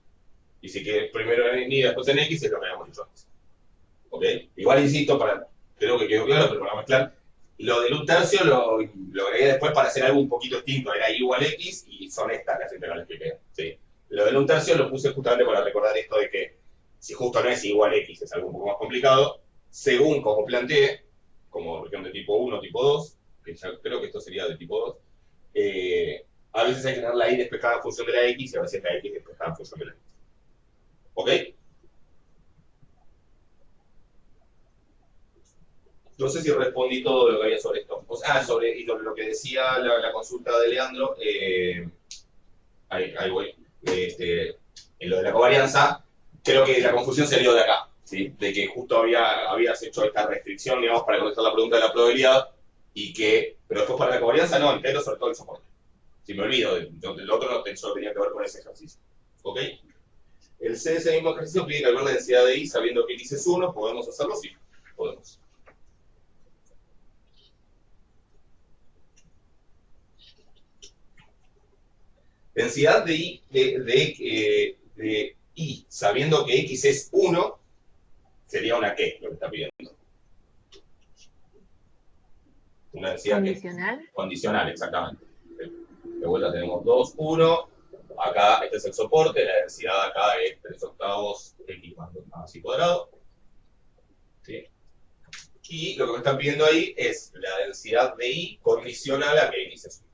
Y si que primero en y, después en x, es lo que habíamos dicho antes. ¿Ok? Igual insisto, creo que quedó claro, pero para mezclar, lo del un tercio lo agregué después para hacer algo un poquito distinto. Era y igual x y son estas las integrales que quedan. ¿Sí? Lo del un tercio lo puse justamente para recordar esto de que si justo no es igual x, es algo un poco más complicado, según como planteé, como región de tipo 1, tipo 2, que ya creo que esto sería de tipo 2, a veces hay que tener la y despejada en función de la x y a veces la x despejada en función de la y. ¿Ok? No sé si respondí todo lo que había sobre esto. Y sobre lo que decía la consulta de Leandro, ahí voy. En lo de la covarianza, creo que la confusión se dio de acá, ¿sí? De que justo habías hecho esta restricción, digamos, para contestar la pregunta de la probabilidad, pero después para la covarianza no, entero sobre todo el soporte. Si me olvido, el otro no solo tenía que ver con ese ejercicio. ¿Ok? El C de ese mismo ejercicio pide calcular la densidad de I sabiendo que x es 1, ¿podemos hacerlo? Sí, podemos. Densidad de I sabiendo que x es 1 sería una ¿qué? Lo que está pidiendo. Una densidad ¿Condicional? Condicional, exactamente. De vuelta tenemos 2, 1. Acá este es el soporte, la densidad acá es 3 octavos x más 2 más y cuadrado. ¿Sí? Y lo que me están pidiendo ahí es la densidad de I condicional a que x es 1.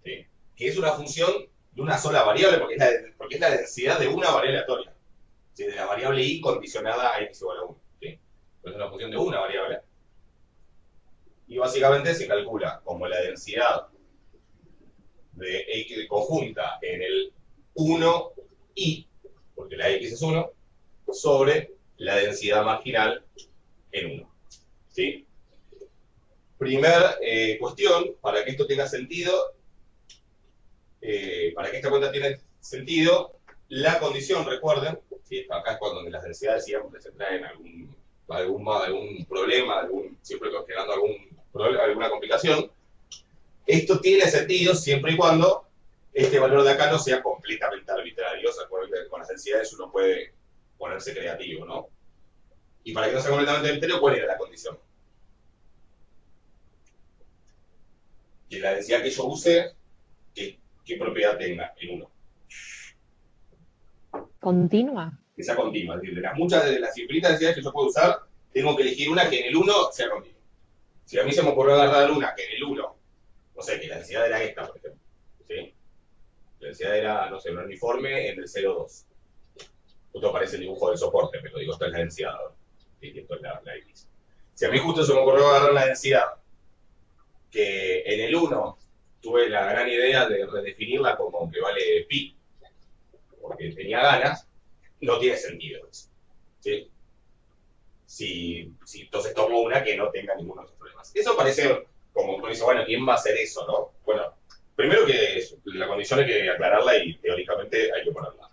¿Sí? Que es una función de una sola variable, porque es la densidad de una variable aleatoria. ¿Sí? De la variable I condicionada a x igual a 1. ¿Sí? Pues es una función de una variable. Y básicamente se calcula como la densidad de x conjunta en el 1i, porque la x es 1, sobre la densidad marginal en 1. ¿Sí? Primer cuestión, para que esto tenga sentido, para que esta cuenta tenga sentido, la condición, recuerden, ¿sí? Acá es cuando las densidades siempre se traen algún problema, siempre generando alguna complicación. Esto tiene sentido siempre y cuando este valor de acá no sea completamente arbitrario. ¿Se acuerdan que con las densidades uno puede ponerse creativo, ¿no? Y para que no sea completamente arbitrario, ¿cuál era la condición? Que la densidad que yo use, ¿qué propiedad tenga en 1? ¿Continua? Que sea continua. Es decir, muchas de las infinitas densidades que yo puedo usar, tengo que elegir una que en el 1 sea continua. Si a mí se me ocurrió agarrar una que en el 1, no sé, que la densidad era esta, por ejemplo, ¿sí? La densidad era, no sé, un uniforme en el 0,2. Justo aparece el dibujo del soporte, pero digo, esta es la densidad ahora. ¿Sí? Esto es la X. Si a mí justo se me ocurrió agarrar la densidad que en el 1 tuve la gran idea de redefinirla como que vale pi, porque tenía ganas, no tiene sentido eso. ¿Sí? Si entonces tomo una que no tenga ninguno de esos problemas. Eso parece como uno dice, bueno, ¿quién va a hacer eso, no? Bueno, primero que la condición hay que aclararla y teóricamente hay que ponerla.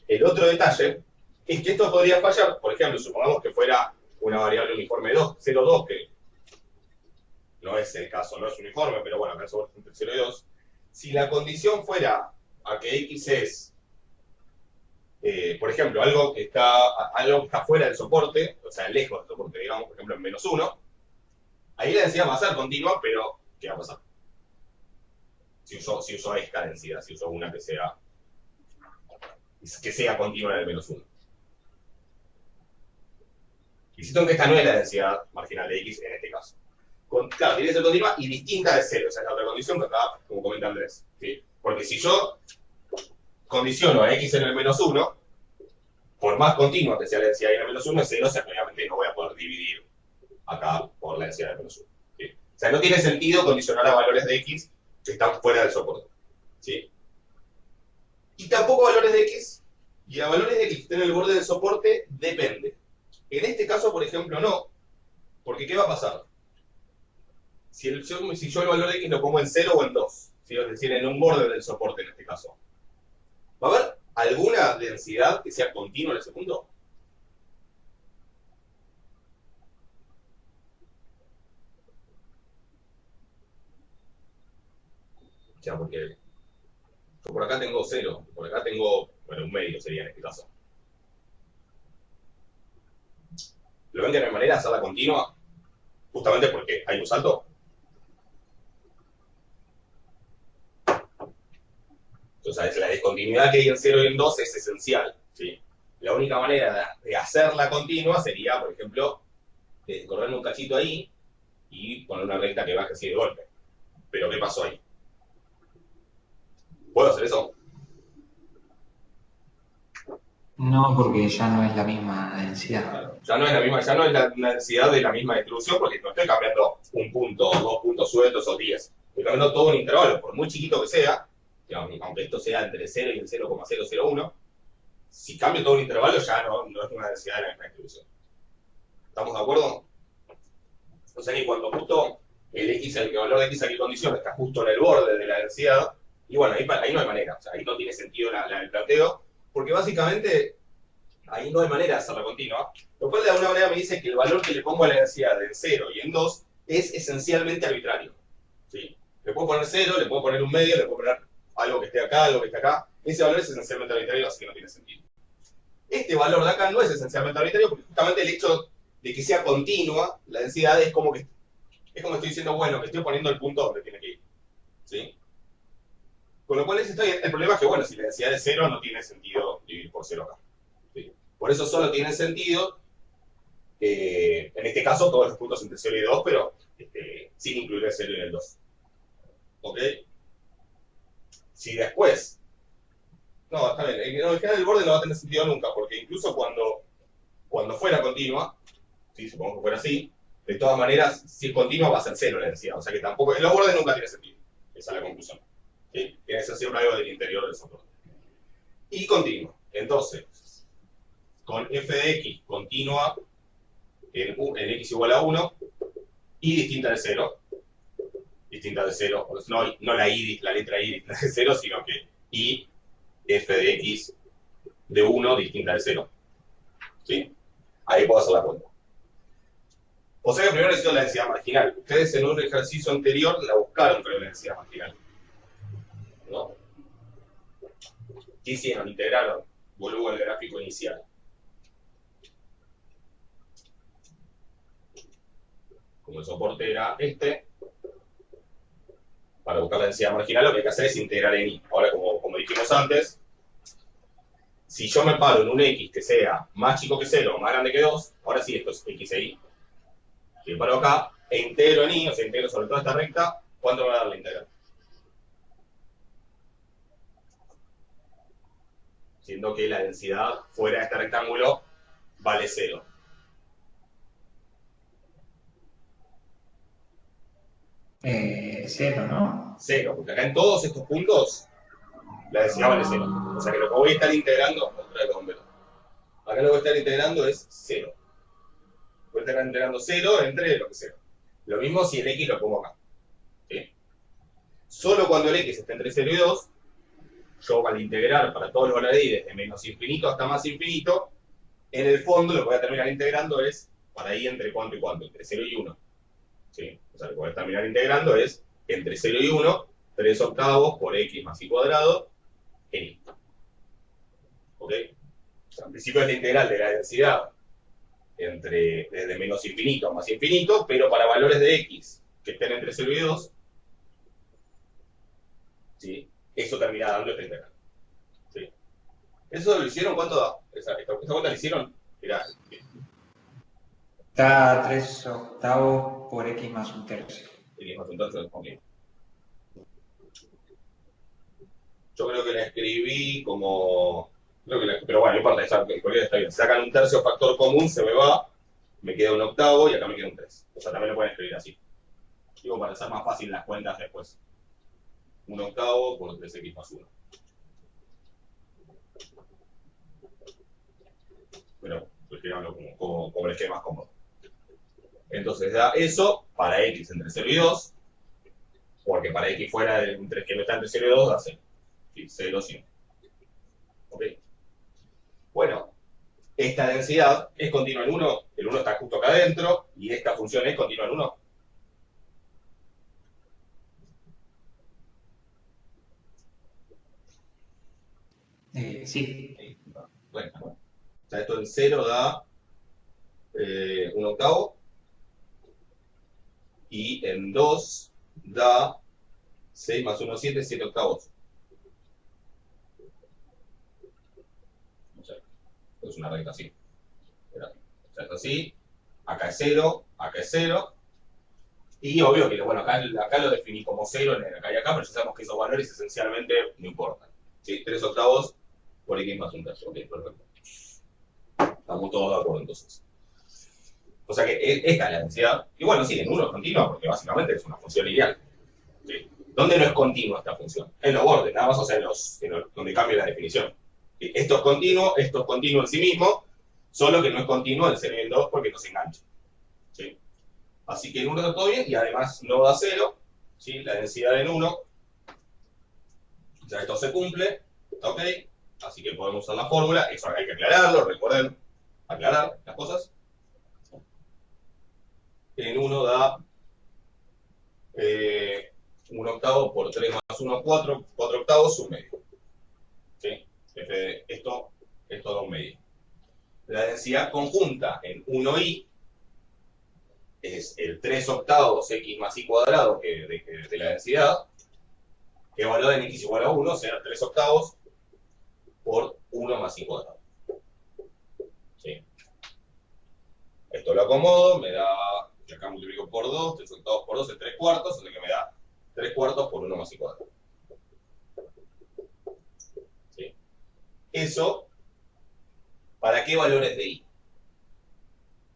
El otro detalle es que esto podría fallar, por ejemplo, supongamos que fuera una variable uniforme 0,2, que no es el caso, no es uniforme, pero bueno, acá somos entre 0 y 2. Si la condición fuera a que X es, por ejemplo, algo que está fuera del soporte, o sea, lejos del soporte, digamos, por ejemplo, en -1, ahí la densidad va a ser continua, pero ¿qué va a pasar? Si uso esta densidad, si uso una que sea continua en el -1. Insisto en que esta no es la densidad marginal de X en este caso. Claro, tiene que ser continua y distinta de 0, esa es la otra condición que acá, como comenta Andrés. ¿Sí? Porque si yo condiciono a X en el -1, por más continua que sea la densidad en el -1, es 0, o sea, obviamente no voy a poder dividir acá por la densidad del -1. ¿Sí? O sea, no tiene sentido condicionar a valores de X que están fuera del soporte. ¿Sí? Y tampoco valores de X, y a valores de X que estén en el borde del soporte, depende. En este caso, por ejemplo, no, porque ¿qué va a pasar? Si yo el valor de X lo pongo en 0 o en 2, ¿sí? Es decir, en un borde del soporte en este caso, ¿va a haber alguna densidad que sea continua en ese punto? O sea, porque yo por acá tengo 0, por acá tengo, bueno, un medio sería en este caso. ¿Lo ven que no hay manera de hacerla continua? Justamente porque hay un salto. Entonces, la discontinuidad que hay en 0 y en 2 es esencial. ¿Sí? La única manera de hacerla continua sería, por ejemplo, correr un cachito ahí y poner una recta que baje así de golpe. Pero ¿qué pasó ahí? ¿Puedo hacer eso? No, porque ya no es la misma densidad. Claro, ya no es la densidad de la misma distribución, porque no estoy cambiando un punto, 2 puntos sueltos o 10. Estoy cambiando todo un intervalo, por muy chiquito que sea, aunque esto sea entre 0 y el 0,001, si cambio todo un intervalo ya no es una densidad de la misma distribución. ¿Estamos de acuerdo? O sea que cuando justo el valor de X a qué condición está justo en el borde de la densidad, y bueno, ahí no hay manera, o sea, ahí no tiene sentido el planteo, porque básicamente ahí no hay manera de hacerla continua, lo cual de alguna manera me dice que el valor que le pongo a la densidad en 0 y en 2 es esencialmente arbitrario. ¿Sí? Le puedo poner 0, le puedo poner un medio, le puedo poner algo que esté acá, algo que esté acá. Ese valor es esencialmente arbitrario, así que no tiene sentido. Este valor de acá no es esencialmente arbitrario porque justamente el hecho de que sea continua, la densidad es como estoy diciendo, bueno, que estoy poniendo el punto donde tiene que ir. ¿Sí? Con lo cual el problema es que, bueno, si la densidad es 0, no tiene sentido dividir por 0 acá. ¿Sí? Por eso solo tiene sentido, en este caso, todos los puntos entre 0 y 2, pero sin incluir el 0 y el 2. ¿Ok? Si después... No, está bien. En general el borde no va a tener sentido nunca, porque incluso cuando fuera continua, si supongo que fuera así, de todas maneras, si es continua va a ser 0 la densidad. O sea que tampoco... En los bordes nunca tiene sentido. Esa es la conclusión. ¿Sí? Tiene que ser siempre algo del interior del soporte. Y continuo. Entonces, con f de x continua en x igual a 1 y distinta de 0. Distinta de 0, no la letra i distinta de 0, sino que i f de x de 1 distinta de 0. ¿Sí? Ahí puedo hacer la cuenta. O sea que primero necesito la densidad marginal. Ustedes en un ejercicio anterior la buscaron, pero la densidad marginal. ¿No? ¿Qué hicieron? Integraron. Vuelvo al gráfico inicial. Como el soporte era este, para buscar la densidad marginal lo que hay que hacer es integrar en i. Ahora, como dijimos antes, si yo me paro en un x que sea más chico que 0 o más grande que 2, ahora sí esto es x e i. Si me paro acá e integro en i, o sea, integro sobre toda esta recta, ¿cuánto me va a dar la integral? Siendo que la densidad fuera de este rectángulo vale 0. Cero, ¿no? 0, porque acá en todos estos puntos la densidad vale 0. O sea que lo que voy a estar integrando, acá lo que voy a estar integrando es 0. Voy a estar integrando 0 entre lo que sea. Lo mismo si el x lo pongo acá. ¿Sí? Solo cuando el x esté entre 0 y 2, yo al integrar para todos los valores desde menos infinito hasta más infinito, en el fondo lo que voy a terminar integrando es para i entre cuánto y cuánto, entre 0 y 1. ¿Sí? O sea, lo que voy a terminar integrando es entre 0 y 1, 3 octavos por x más y cuadrado en i. ¿Ok? O sea, en principio es la integral de la densidad desde menos infinito a más infinito, pero para valores de x que estén entre 0 y 2, ¿sí? Eso termina dando esta integral. ¿Sí? ¿Eso lo hicieron? ¿Cuánto da? ¿Esta cuenta la hicieron? Mirá. Da 3 octavos por x más un tercio. X más un tercio, ok. Yo creo que la escribí como... pero bueno, no importa, está bien. Sacan un tercio factor común, se me va, me queda un octavo y acá me queda un 3. O sea, también lo pueden escribir así. Digo, para hacer más fácil las cuentas después. Un octavo por 3x más 1. Pero escribámoslo como les quede más cómodo. Entonces da eso para x entre 0 y 2, porque para x fuera que no está entre 0 y 2 da 0. Sí, 0, 100. ¿Ok? Bueno, esta densidad es continua en 1, el 1 está justo acá adentro, y esta función es continua en 1. Sí. Bueno, o sea, esto en 0 da un octavo, y en 2 da 6 más 1, 7, 7 octavos. O sea, es una recta así. O sea, esto así, acá es 0, acá es 0, y obvio que bueno, acá lo definí como 0 en acá y acá, pero ya sabemos que esos valores esencialmente no importan. ¿Sí? 3 octavos por x más un tercio. Ok, perfecto. Estamos todos de acuerdo entonces. O sea que esta es la densidad. Y bueno, sí, en 1 es continua porque básicamente es una función lineal. ¿Sí? ¿Dónde no es continua esta función? En los bordes, nada más, o sea, donde cambia la definición. ¿Sí? Esto es continuo en sí mismo, solo que no es continuo en 0 y en 2 porque no se engancha. ¿Sí? Así que en 1 está todo bien y además no da 0. ¿Sí? La densidad en 1, ya esto se cumple, está ok. Así que podemos usar la fórmula, eso hay que aclararlo, recuerden aclarar las cosas. En 1 da 1 octavo por 3 más 1, 4 octavos, un medio. ¿Sí? Esto da un medio. La densidad conjunta en 1i es el 3 octavos x más y cuadrado de la densidad, evaluada en x igual a 1, o sea, 3 octavos por 1 más y cuadrado. ¿Sí? Esto lo acomodo, me da, y acá multiplico por 2, 3 octavos por 2 es 3 cuartos, o sea que me da 3 cuartos por 1 más y cuadrado. ¿Sí? Eso, ¿para qué valores de i?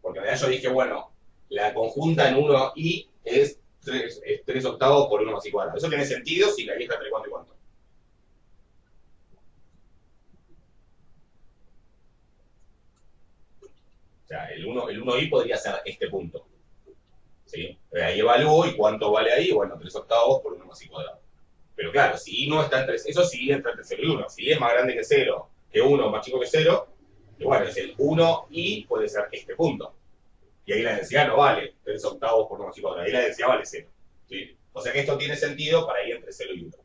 Porque en realidad yo dije, bueno, la conjunta en 1i es 3 octavos por 1 más y cuadrado. Eso tiene sentido si la i está entre cuánto y cuánto. O sea, el 1i podría ser este punto. ¿Sí? Ahí evalúo y cuánto vale ahí, bueno, 3/8 por 1 más i cuadrado. Pero claro, si i no está entre, eso sí entra entre 0 y 1. Si i es más grande que 0, que 1 más chico que 0, igual es el 1i puede ser este punto. Y ahí la densidad no vale 3/8 por 1 más i cuadrado, ahí la densidad vale 0. ¿Sí? O sea que esto tiene sentido para ir entre 0 y 1.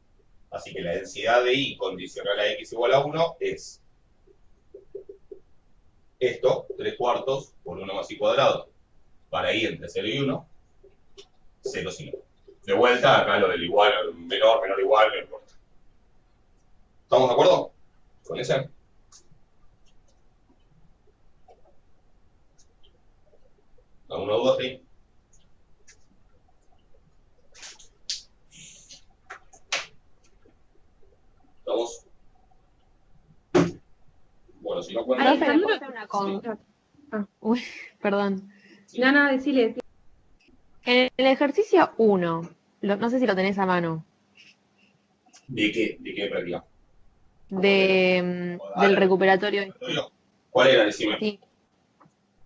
Así que la densidad de i condicional a x igual a 1 es esto, 3/4 por 1 más i cuadrado, para i entre 0 y 1, 0 sin 1. De vuelta, acá lo del igual, menor, igual, no importa. ¿Estamos de acuerdo con ese? ¿Alguna duda, sí? ¿Estamos? Bueno, si no cuenta... Profe, ¿le Alejandro. puedo hacer una Uy, perdón. No, decile. En el ejercicio 1, no sé si lo tenés a mano, ¿De qué práctica? del recuperatorio. ¿Cuál era? Decime. Sí.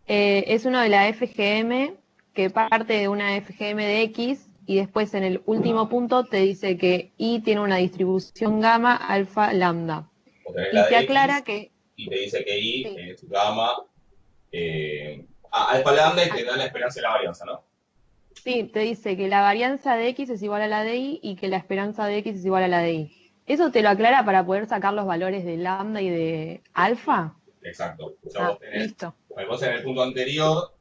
Es uno de la FGM, que parte de una FGM de X, y después en el último punto te dice que Y tiene una distribución gamma, alfa, lambda. O tenés Y la te de aclara X, que... y te dice que I Sí. es gamma, alfa lambda y te da la esperanza de la varianza, ¿no? Sí, te dice que la varianza de X es igual a la de Y y que la esperanza de X es igual a la de Y. ¿Eso te lo aclara para poder sacar los valores de lambda y de alfa? Exacto. O sea, vos tenés, Listo. vos en el punto anterior,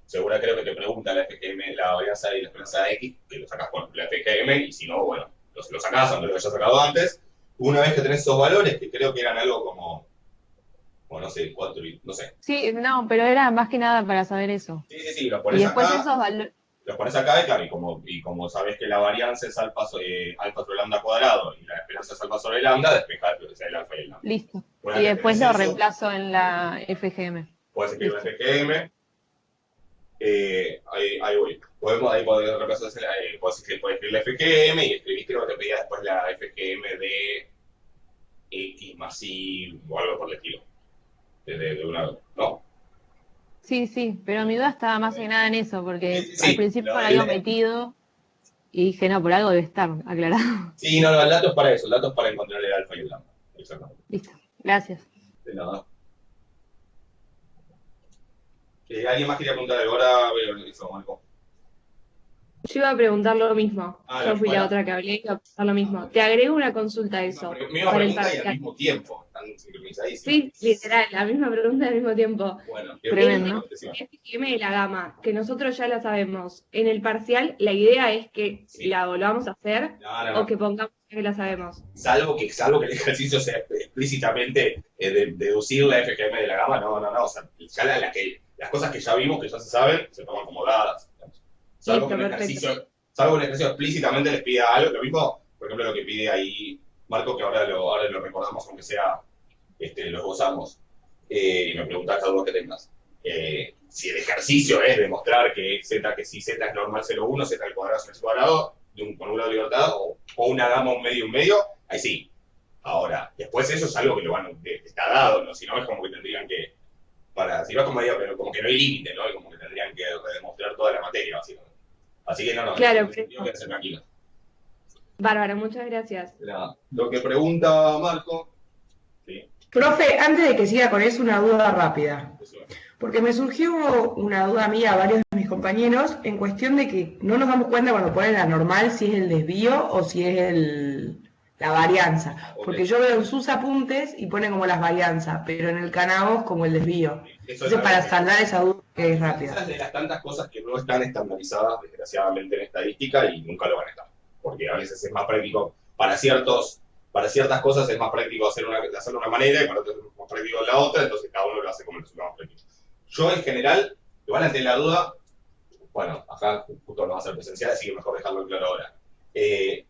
segura creo que te pregunta la FGM, la varianza y la esperanza de X, que lo sacás con la FGM, y si no, bueno, lo sacás aunque lo hayas sacado antes. Una vez que tenés esos valores, que creo que eran algo como, bueno, no sé, 4 y, no sé. Sí, no, pero era más que nada para saber eso. Sí, los Y pones después acá. esos valores... Los pones acá y claro, y como sabes que la varianza es alfa sobre lambda cuadrado y la esperanza es alfa sobre lambda, despejás lo que sea el alfa y el lambda. Listo. Una Y vez que después tenés lo eso, reemplazo en la FGM. puedes escribir una Listo. FGM. Ahí voy. Ahí podés reemplazar, puedes escribir la FGM y escribís, creo que te pedía después la FGM de X más Y o algo por el estilo. De una, no. Sí, pero mi duda estaba más que nada en eso, porque Sí, al principio lo lo había del- metido y dije, no, por algo debe estar aclarado. Sí, no, el dato es para eso, el dato es para encontrar el alfa y el lambda. Exactamente. Listo, gracias. De nada. ¿Alguien más quería preguntar algo? Ahora veo eso, Marco. Yo iba a preguntar lo mismo. Ah, Yo fui bueno. la otra que hablé y iba a preguntar lo mismo. Te agrego una consulta a eso. Me iba a para el preguntar y al parcial. mismo tiempo. Están sincronizadísimos. Sí, literal, la misma pregunta al mismo tiempo. Bueno, Tremendo. El FGM de la gama, que nosotros ya la sabemos. En el parcial, la idea es que Sí. la volvamos a hacer No. o que pongamos que la sabemos. Salvo que el ejercicio sea explícitamente deducir la FGM de la gama, no. O sea, ya las cosas que ya vimos, que ya se saben, se toman como dadas. Salvo que Listo, el ejercicio explícitamente les pida algo. Lo mismo, por ejemplo, lo que pide ahí Marco, que ahora lo recordamos, aunque sea lo gozamos. Y me preguntás algo que tengas. Si el ejercicio es demostrar que si Z es normal 0,1, Z al cuadrado es x cuadrado, con un grado de libertad, o una gama un medio, ahí sí. Ahora, después eso es algo que está dado, ¿no? Si no es como que tendrían que, si no es como medio, pero como que no hay límite, ¿no? Y como que tendrían que demostrar toda la materia, básicamente. Así que no, Claro, quédense tranquilos. Bárbara, muchas gracias. Lo que pregunta Marco, sí, Profe, antes de que siga con eso, una duda rápida. eso. Porque me surgió una duda mía a varios de mis compañeros en cuestión de que no nos damos cuenta cuando ponen la normal si es el desvío o si es la varianza. Porque yo veo en sus apuntes y ponen como las varianzas, pero en el Canavos como el desvío. Entonces, para saldar esa duda que es rápida. Esas de las tantas cosas que no están estandarizadas, desgraciadamente, en estadística y nunca lo van a estar. Porque a veces es más práctico, para ciertas cosas es más práctico hacerlo de una manera y para otras es más práctico de la otra, entonces cada uno lo hace como le resulta más práctico. Yo en general, igual ante la duda, bueno, acá justo no va a ser presencial, así que mejor dejarlo claro ahora.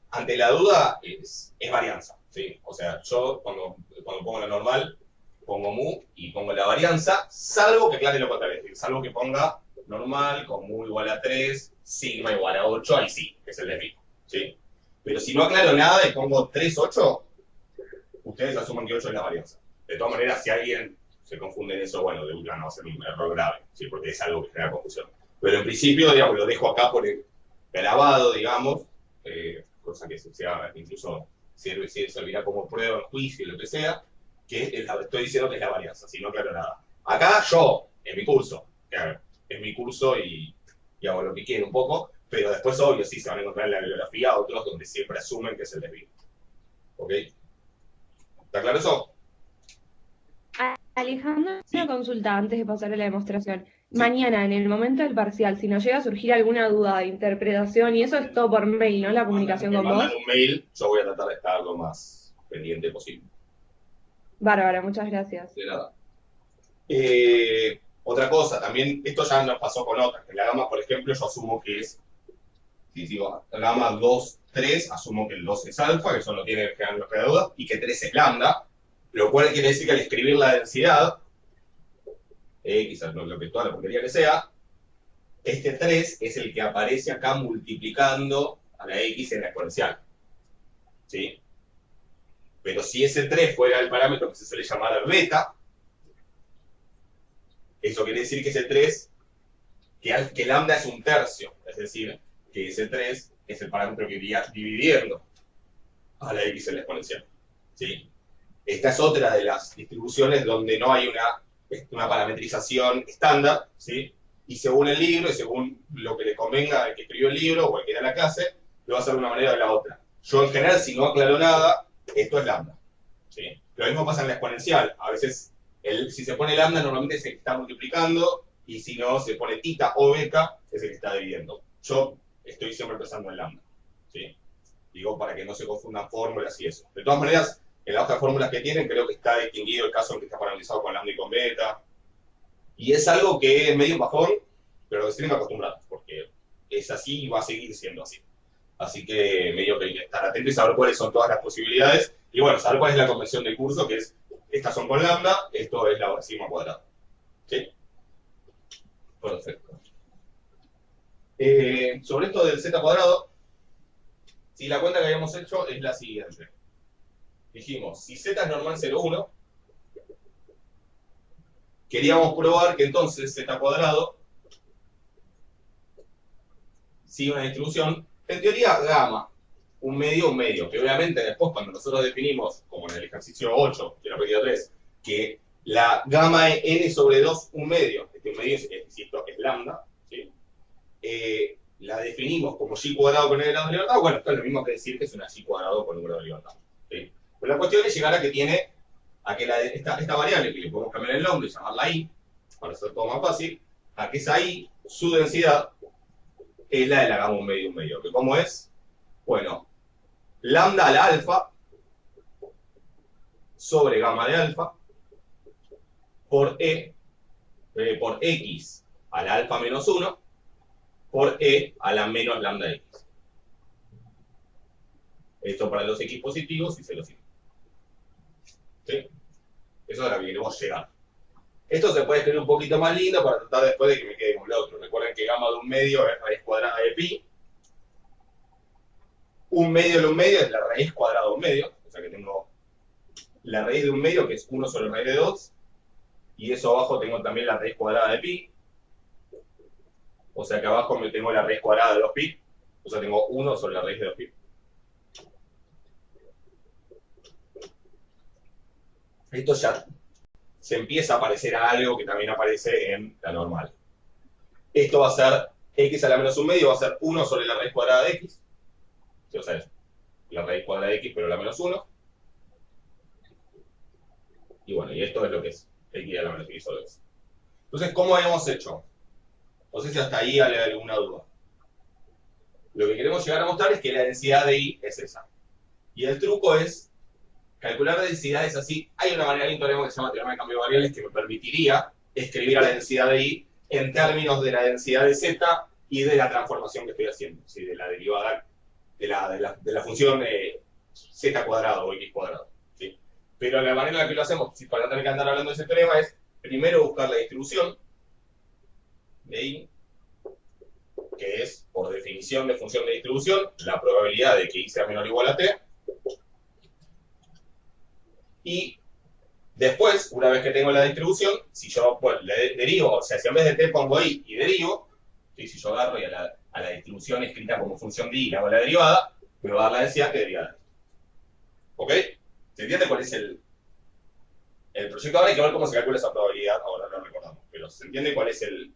Ante la duda es varianza, ¿sí? O sea, yo cuando pongo la normal, pongo mu y pongo la varianza, salvo que aclare lo contrario, es decir, salvo que ponga normal con mu igual a 3, sigma igual a 8, ahí sí, que es el desvío, ¿sí? Pero si no aclaro nada y pongo 3, 8, ustedes asumen que 8 es la varianza. De todas maneras, si se confunden eso, bueno, de un plano va a ser un error grave, ¿sí? Porque es algo que genera confusión. Pero en principio, digamos, lo dejo acá por el grabado, digamos, cosa que incluso servirá como prueba en juicio y lo que sea, que estoy diciendo que es la varianza, si no aclaro nada. Acá yo, en mi curso, y hago lo que quiero un poco, pero después, obvio, sí, se van a encontrar en la bibliografía otros donde siempre asumen que es el desvío. ¿Ok? ¿Está claro eso? Alejandro, Sí. una consulta antes de pasar a la demostración. Sí. Mañana, en el momento del parcial, si nos llega a surgir alguna duda de interpretación, y eso es todo por mail, ¿no? La comunicación con Me vos. mandan un mail, yo voy a tratar de estar lo más pendiente posible. Bárbara, muchas gracias. De nada. Otra cosa, también, esto ya nos pasó con otras, que la gama, por ejemplo, yo asumo que es, si digo gama 2, 3, asumo que el 2 es alfa, que eso no tiene que generar los dudas, y que 3 es lambda, lo cual quiere decir que al escribir la densidad, quizás lo que toda la porquería que sea, este 3 es el que aparece acá multiplicando a la x en la exponencial. ¿Sí? Pero si ese 3 fuera el parámetro que se suele llamar beta, eso quiere decir que ese 3, que lambda es un tercio, es decir, que ese 3 es el parámetro que iría dividiendo a la x en la exponencial. ¿Sí? Esta es otra de las distribuciones donde no hay una parametrización estándar, ¿sí? Y según el libro y según lo que le convenga al que escribió el libro o al que da la clase, lo va a hacer de una manera o de la otra. Yo en general, si no aclaro nada, esto es lambda. ¿Sí? Lo mismo pasa en la exponencial. A veces, si se pone lambda, normalmente es el que está multiplicando, y si no, se pone tita o beta, es el que está dividiendo. Yo estoy siempre pensando en lambda. ¿Sí? Digo, para que no se confundan fórmulas y eso. De todas maneras, en la hoja de fórmulas que tienen, creo que está distinguido el caso en que está parametrizado con lambda y con beta. Y es algo que es medio bajón, pero que se tienen que acostumbrar, porque es así y va a seguir siendo así. Así que medio que hay que estar atento y saber cuáles son todas las posibilidades. Y bueno, saber cuál es la convención del curso, que es, estas son con lambda, esto es la sigma cuadrada. ¿Sí? Perfecto. Sobre esto del z cuadrado, si la cuenta que habíamos hecho es la siguiente. Dijimos, si z es normal 0,1, queríamos probar que entonces z cuadrado sigue una distribución, en teoría gamma, un medio, que obviamente después cuando nosotros definimos, como en el ejercicio 8 de la pérdida 3, que la gamma n sobre 2, un medio insisto, es lambda, ¿sí? La definimos como y cuadrado con el grado de libertad, bueno, esto es lo mismo que decir que es una y cuadrado con un grado de libertad. ¿Sí? Pero la cuestión es llegar a que tiene, a que esta variable, que le podemos cambiar el nombre y llamarla i, para hacer todo más fácil, a que esa i, su densidad, es la de la gama un medio, que ¿cómo es? Bueno, lambda a la alfa sobre gamma de alfa por por x a la alfa menos 1 por a la menos lambda de x. Esto para los x positivos y ceros. ¿Sí? Eso es a lo que queremos llegar. Esto se puede escribir un poquito más lindo para tratar después de que me quede como el otro. Recuerden que gamma de un medio es raíz cuadrada de pi. Un medio de un medio es la raíz cuadrada de un medio. O sea que tengo la raíz de un medio, que es 1 sobre raíz de 2. Y eso abajo tengo también la raíz cuadrada de pi. O sea que abajo me tengo la raíz cuadrada de 2pi. O sea, tengo 1 sobre la raíz de 2pi. Esto ya se empieza a parecer a algo que también aparece en la normal. Esto va a ser x a la menos un medio, va a ser 1 sobre la raíz cuadrada de x. O sea, es la raíz cuadrada de x, pero la menos 1. Y bueno, y esto es lo que es x a la menos x sobre x. Entonces, ¿cómo habíamos hecho? No sé si hasta ahí hay alguna duda. Lo que queremos llegar a mostrar es que la densidad de I es esa. Y el truco es calcular densidades así. Hay una manera de un teorema que se llama teorema de cambio de variables que me permitiría escribir a la densidad de I en términos de la densidad de Z y de la transformación que estoy haciendo, ¿sí? De la derivada de la función Z cuadrado o X cuadrado. ¿Sí? Pero la manera en la que lo hacemos, para no tener que andar hablando de ese teorema, es primero buscar la distribución de I, que es, por definición de función de distribución, la probabilidad de que I sea menor o igual a T, y Después, una vez que tengo la distribución, si yo le derivo, o sea, si en vez de t pongo i y derivo, ¿sí? Si yo agarro y a la distribución escrita como función de i le hago la derivada, me va a dar la densidad que deriva de esto. ¿Ok? ¿Se entiende cuál es el proyecto? Ahora hay que ver cómo se calcula esa probabilidad, ahora no lo recordamos, pero ¿se entiende cuál es el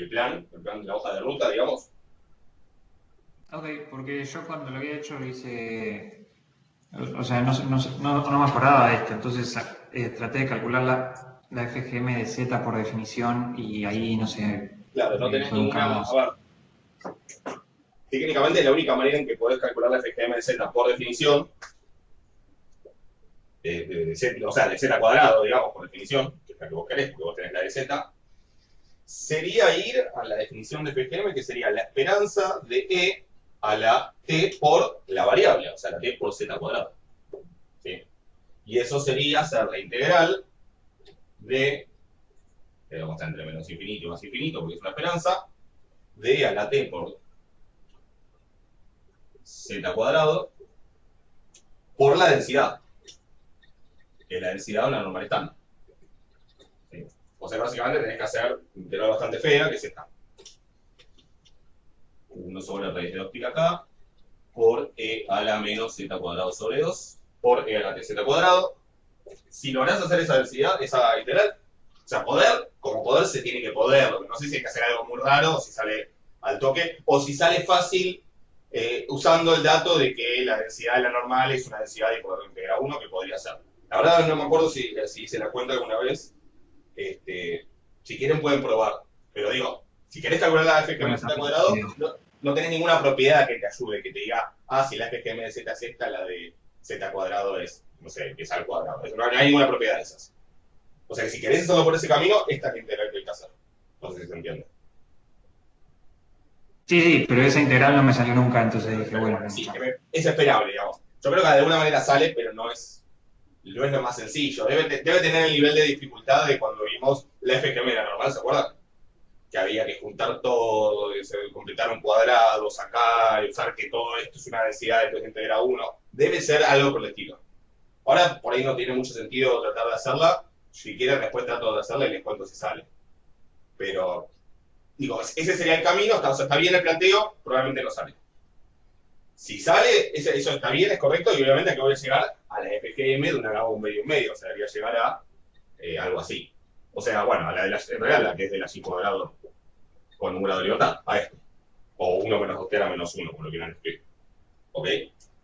plan de la hoja de ruta, digamos? Ok, porque yo cuando lo había hecho lo hice, o sea, no me acordaba de esto, entonces traté de calcular la FGM de Z por definición y ahí no sé. Claro, no tenés fue un ninguna. caos. A ver, técnicamente la única manera en que podés calcular la FGM de Z por definición, o sea, de Z cuadrado, digamos, por definición, que es la que vos querés, porque vos tenés la de Z, sería ir a la definición de FGM, que sería la esperanza de E a la T por la variable, o sea, la T por Z cuadrado. ¿Sí? Y eso sería hacer la integral de, vamos a estar entre menos infinito y más infinito, porque es una esperanza, de E a la T por Z cuadrado por la densidad, que es la densidad de una normal estándar. ¿Sí? O sea, básicamente tenés que hacer una integral bastante fea, que es esta. 1 sobre raíz de 2 pi acá, por e a la menos z cuadrado sobre 2, por e a la t z cuadrado. Si lográs hacer esa densidad, esa integral, o sea, poder, como poder se tiene que poder, no sé si hay que hacer algo muy raro, o si sale al toque, o si sale fácil usando el dato de que la densidad de la normal es una densidad de poder integrar 1, que podría ser. La verdad no me acuerdo si se la cuenta alguna vez. Si quieren pueden probar, pero digo, si querés calcular la FGM de z cuadrado, no tenés ninguna propiedad que te ayude, que te diga, si la FGM de z es esta, la de z cuadrado es, no sé, es al cuadrado. No hay ninguna propiedad de esas. O sea que si querés hacerlo por ese camino, esta es la integral que hay que hacer. No sé si se entiende. Sí, pero esa integral no me salió nunca, entonces dije, bueno. Sí, es esperable, digamos. Yo creo que de alguna manera sale, pero no es lo más sencillo. Debe tener el nivel de dificultad de cuando vimos la FGM de la normal, ¿se acuerdan? Que había que juntar todo, completar un cuadrado, sacar, y usar que todo esto es una densidad, después integra 1. Debe ser algo por el estilo. Ahora, por ahí no tiene mucho sentido tratar de hacerla. Si quieren, después trato de hacerla y les cuento si sale. Pero, digo, ese sería el camino, o sea, está bien el planteo, probablemente no sale. Si sale, eso está bien, es correcto, y obviamente aquí voy a llegar a la FGM de una gama 1 medio, o sea, debería llegar a algo así. O sea, bueno, a la de en realidad, la que es de la y cuadrado con un grado de libertad, a esto. O 1 menos 2 tera menos 1, como lo quieran escribir. ¿Ok?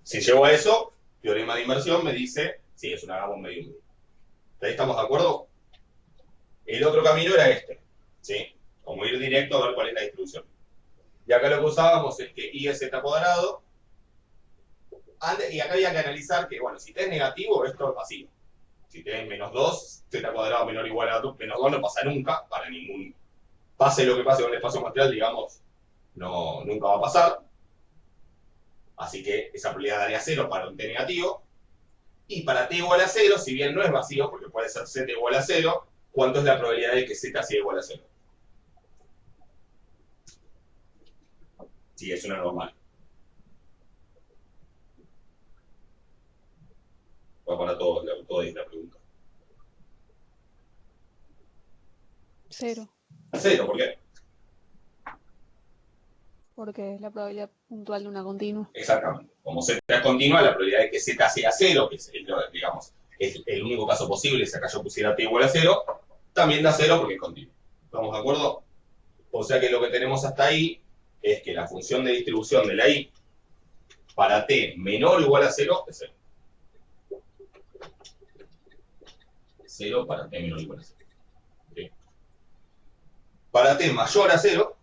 Si llego a eso, teorema de inversión me dice, sí, es una gama 1 medio. ¿Ahí estamos de acuerdo? El otro camino era este, ¿sí? Como ir directo a ver cuál es la distribución. Y acá lo que usábamos es que I es z cuadrado, y acá había que analizar que, bueno, si t es negativo, esto es vacío. Si t es menos 2, z cuadrado menor o igual a menos 2 no pasa nunca, para ningún... Pase lo que pase con el espacio material, digamos, nunca va a pasar. Así que esa probabilidad daría 0 para un t negativo. Y para t igual a 0, si bien no es vacío, porque puede ser z igual a 0, ¿cuánto es la probabilidad de que z sea igual a 0? Sí, es una normal. Va para todos la pregunta. 0, 0, ¿por qué? porque es la probabilidad puntual de una continua. Exactamente. Como z es continua, la probabilidad de que z sea 0, que es, digamos, es el único caso posible, si acá yo pusiera t igual a 0, también da 0 porque es continua. ¿Estamos de acuerdo? O sea que lo que tenemos hasta ahí es que la función de distribución de la i para t menor o igual a 0 es 0. 0 para t menor o igual a 0. ¿Sí? Para t mayor a 0,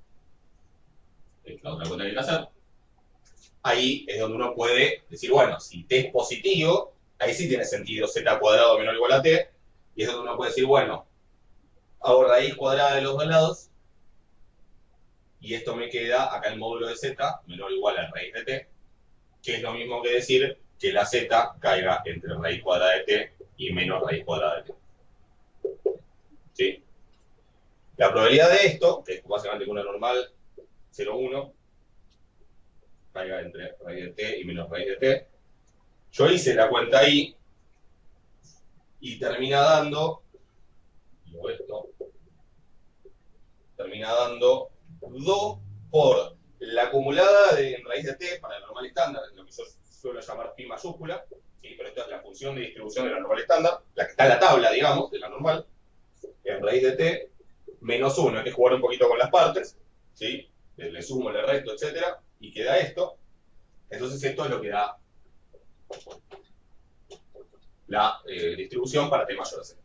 es la otra cuenta que hay que hacer, ahí es donde uno puede decir, bueno, si t es positivo, ahí sí tiene sentido z cuadrado menor o igual a t, y es donde uno puede decir, bueno, hago raíz cuadrada de los dos lados, y esto me queda acá el módulo de z menor o igual a raíz de t, que es lo mismo que decir que la z caiga entre raíz cuadrada de t y menos raíz cuadrada de t. ¿Sí? La probabilidad de esto, que es básicamente una normal 0,1, caiga entre raíz de t y menos raíz de t. Yo hice la cuenta ahí, y termina dando, termina dando 2 por la acumulada en raíz de t para la normal estándar, lo que yo suelo llamar pi mayúscula, ¿sí? Pero esta es la función de distribución de la normal estándar, la que está en la tabla, digamos, de la normal, en raíz de t, menos 1, hay que jugar un poquito con las partes, ¿sí? Le sumo, le resto, etcétera, y queda esto. Entonces esto es lo que da la distribución para t mayor a 0.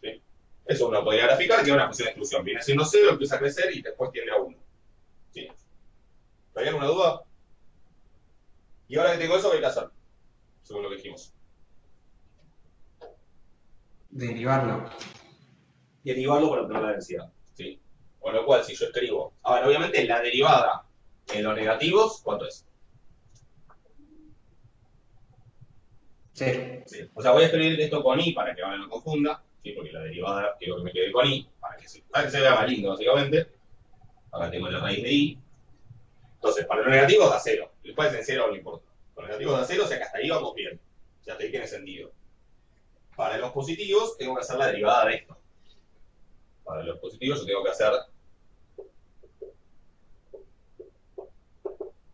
¿Sí? Eso uno podría graficar, que es una función de exclusión. Viene siendo 0, empieza a crecer y después tiende a 1. ¿Sí? ¿Hay alguna duda? Y ahora que tengo eso, ¿qué hay que hacer? Según lo que dijimos. Derivarlo. Derivarlo para obtener la densidad. ¿Sí? Con lo cual, si yo escribo... Ahora, obviamente, la derivada en los negativos, ¿cuánto es? 0. Sí. O sea, voy a escribir esto con i para que no me confunda, ¿sí? Porque la derivada quiero que me quede con i, para que se vea más lindo, básicamente. Acá tengo la raíz de i. Entonces, para los negativos da 0. Después en 0 no importa. Para los negativos da 0, o sea que hasta ahí vamos bien. O sea, hasta ahí tiene sentido. Para los positivos, tengo que hacer la derivada de esto. Para los positivos, yo tengo que hacer...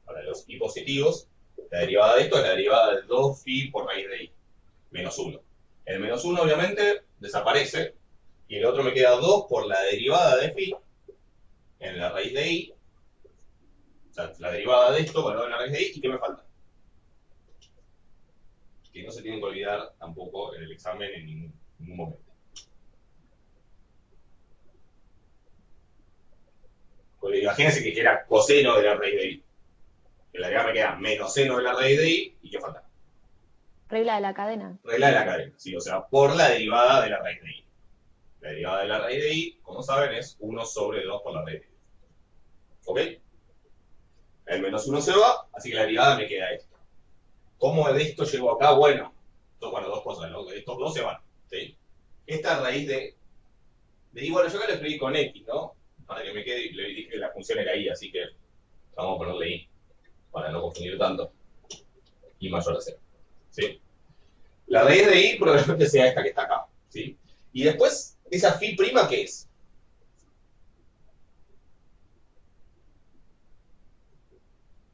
Para los i positivos, la derivada de esto es la derivada de 2 phi por raíz de i, menos 1. El menos 1 obviamente desaparece, y el otro me queda 2 por la derivada de phi en la raíz de i, o sea, la derivada de esto valorado en la raíz de i, ¿y qué me falta? Que no se tienen que olvidar tampoco en el examen en ningún momento. Porque imagínense que era coseno de la raíz de i. En la derivada me queda menos seno de la raíz de i, ¿y qué falta? Regla de la cadena. Regla de la cadena, sí, o sea, por la derivada de la raíz de i. La derivada de la raíz de i, como saben, es 1 sobre 2 por la raíz de i. ¿Ok? El menos 1 se va, así que la derivada me queda esto. ¿Cómo de esto llego acá? Bueno, dos cosas, ¿no? Estos dos se van, ¿sí? Esta raíz de i, bueno, yo acá lo escribí con x, ¿no? Para que me quede, le dije que la función era i, así que vamos a ponerle i, para no confundir tanto. I mayor a 0, ¿sí? La raíz de i probablemente sea esta que está acá, ¿sí? Y después, esa phi prima, ¿qué es?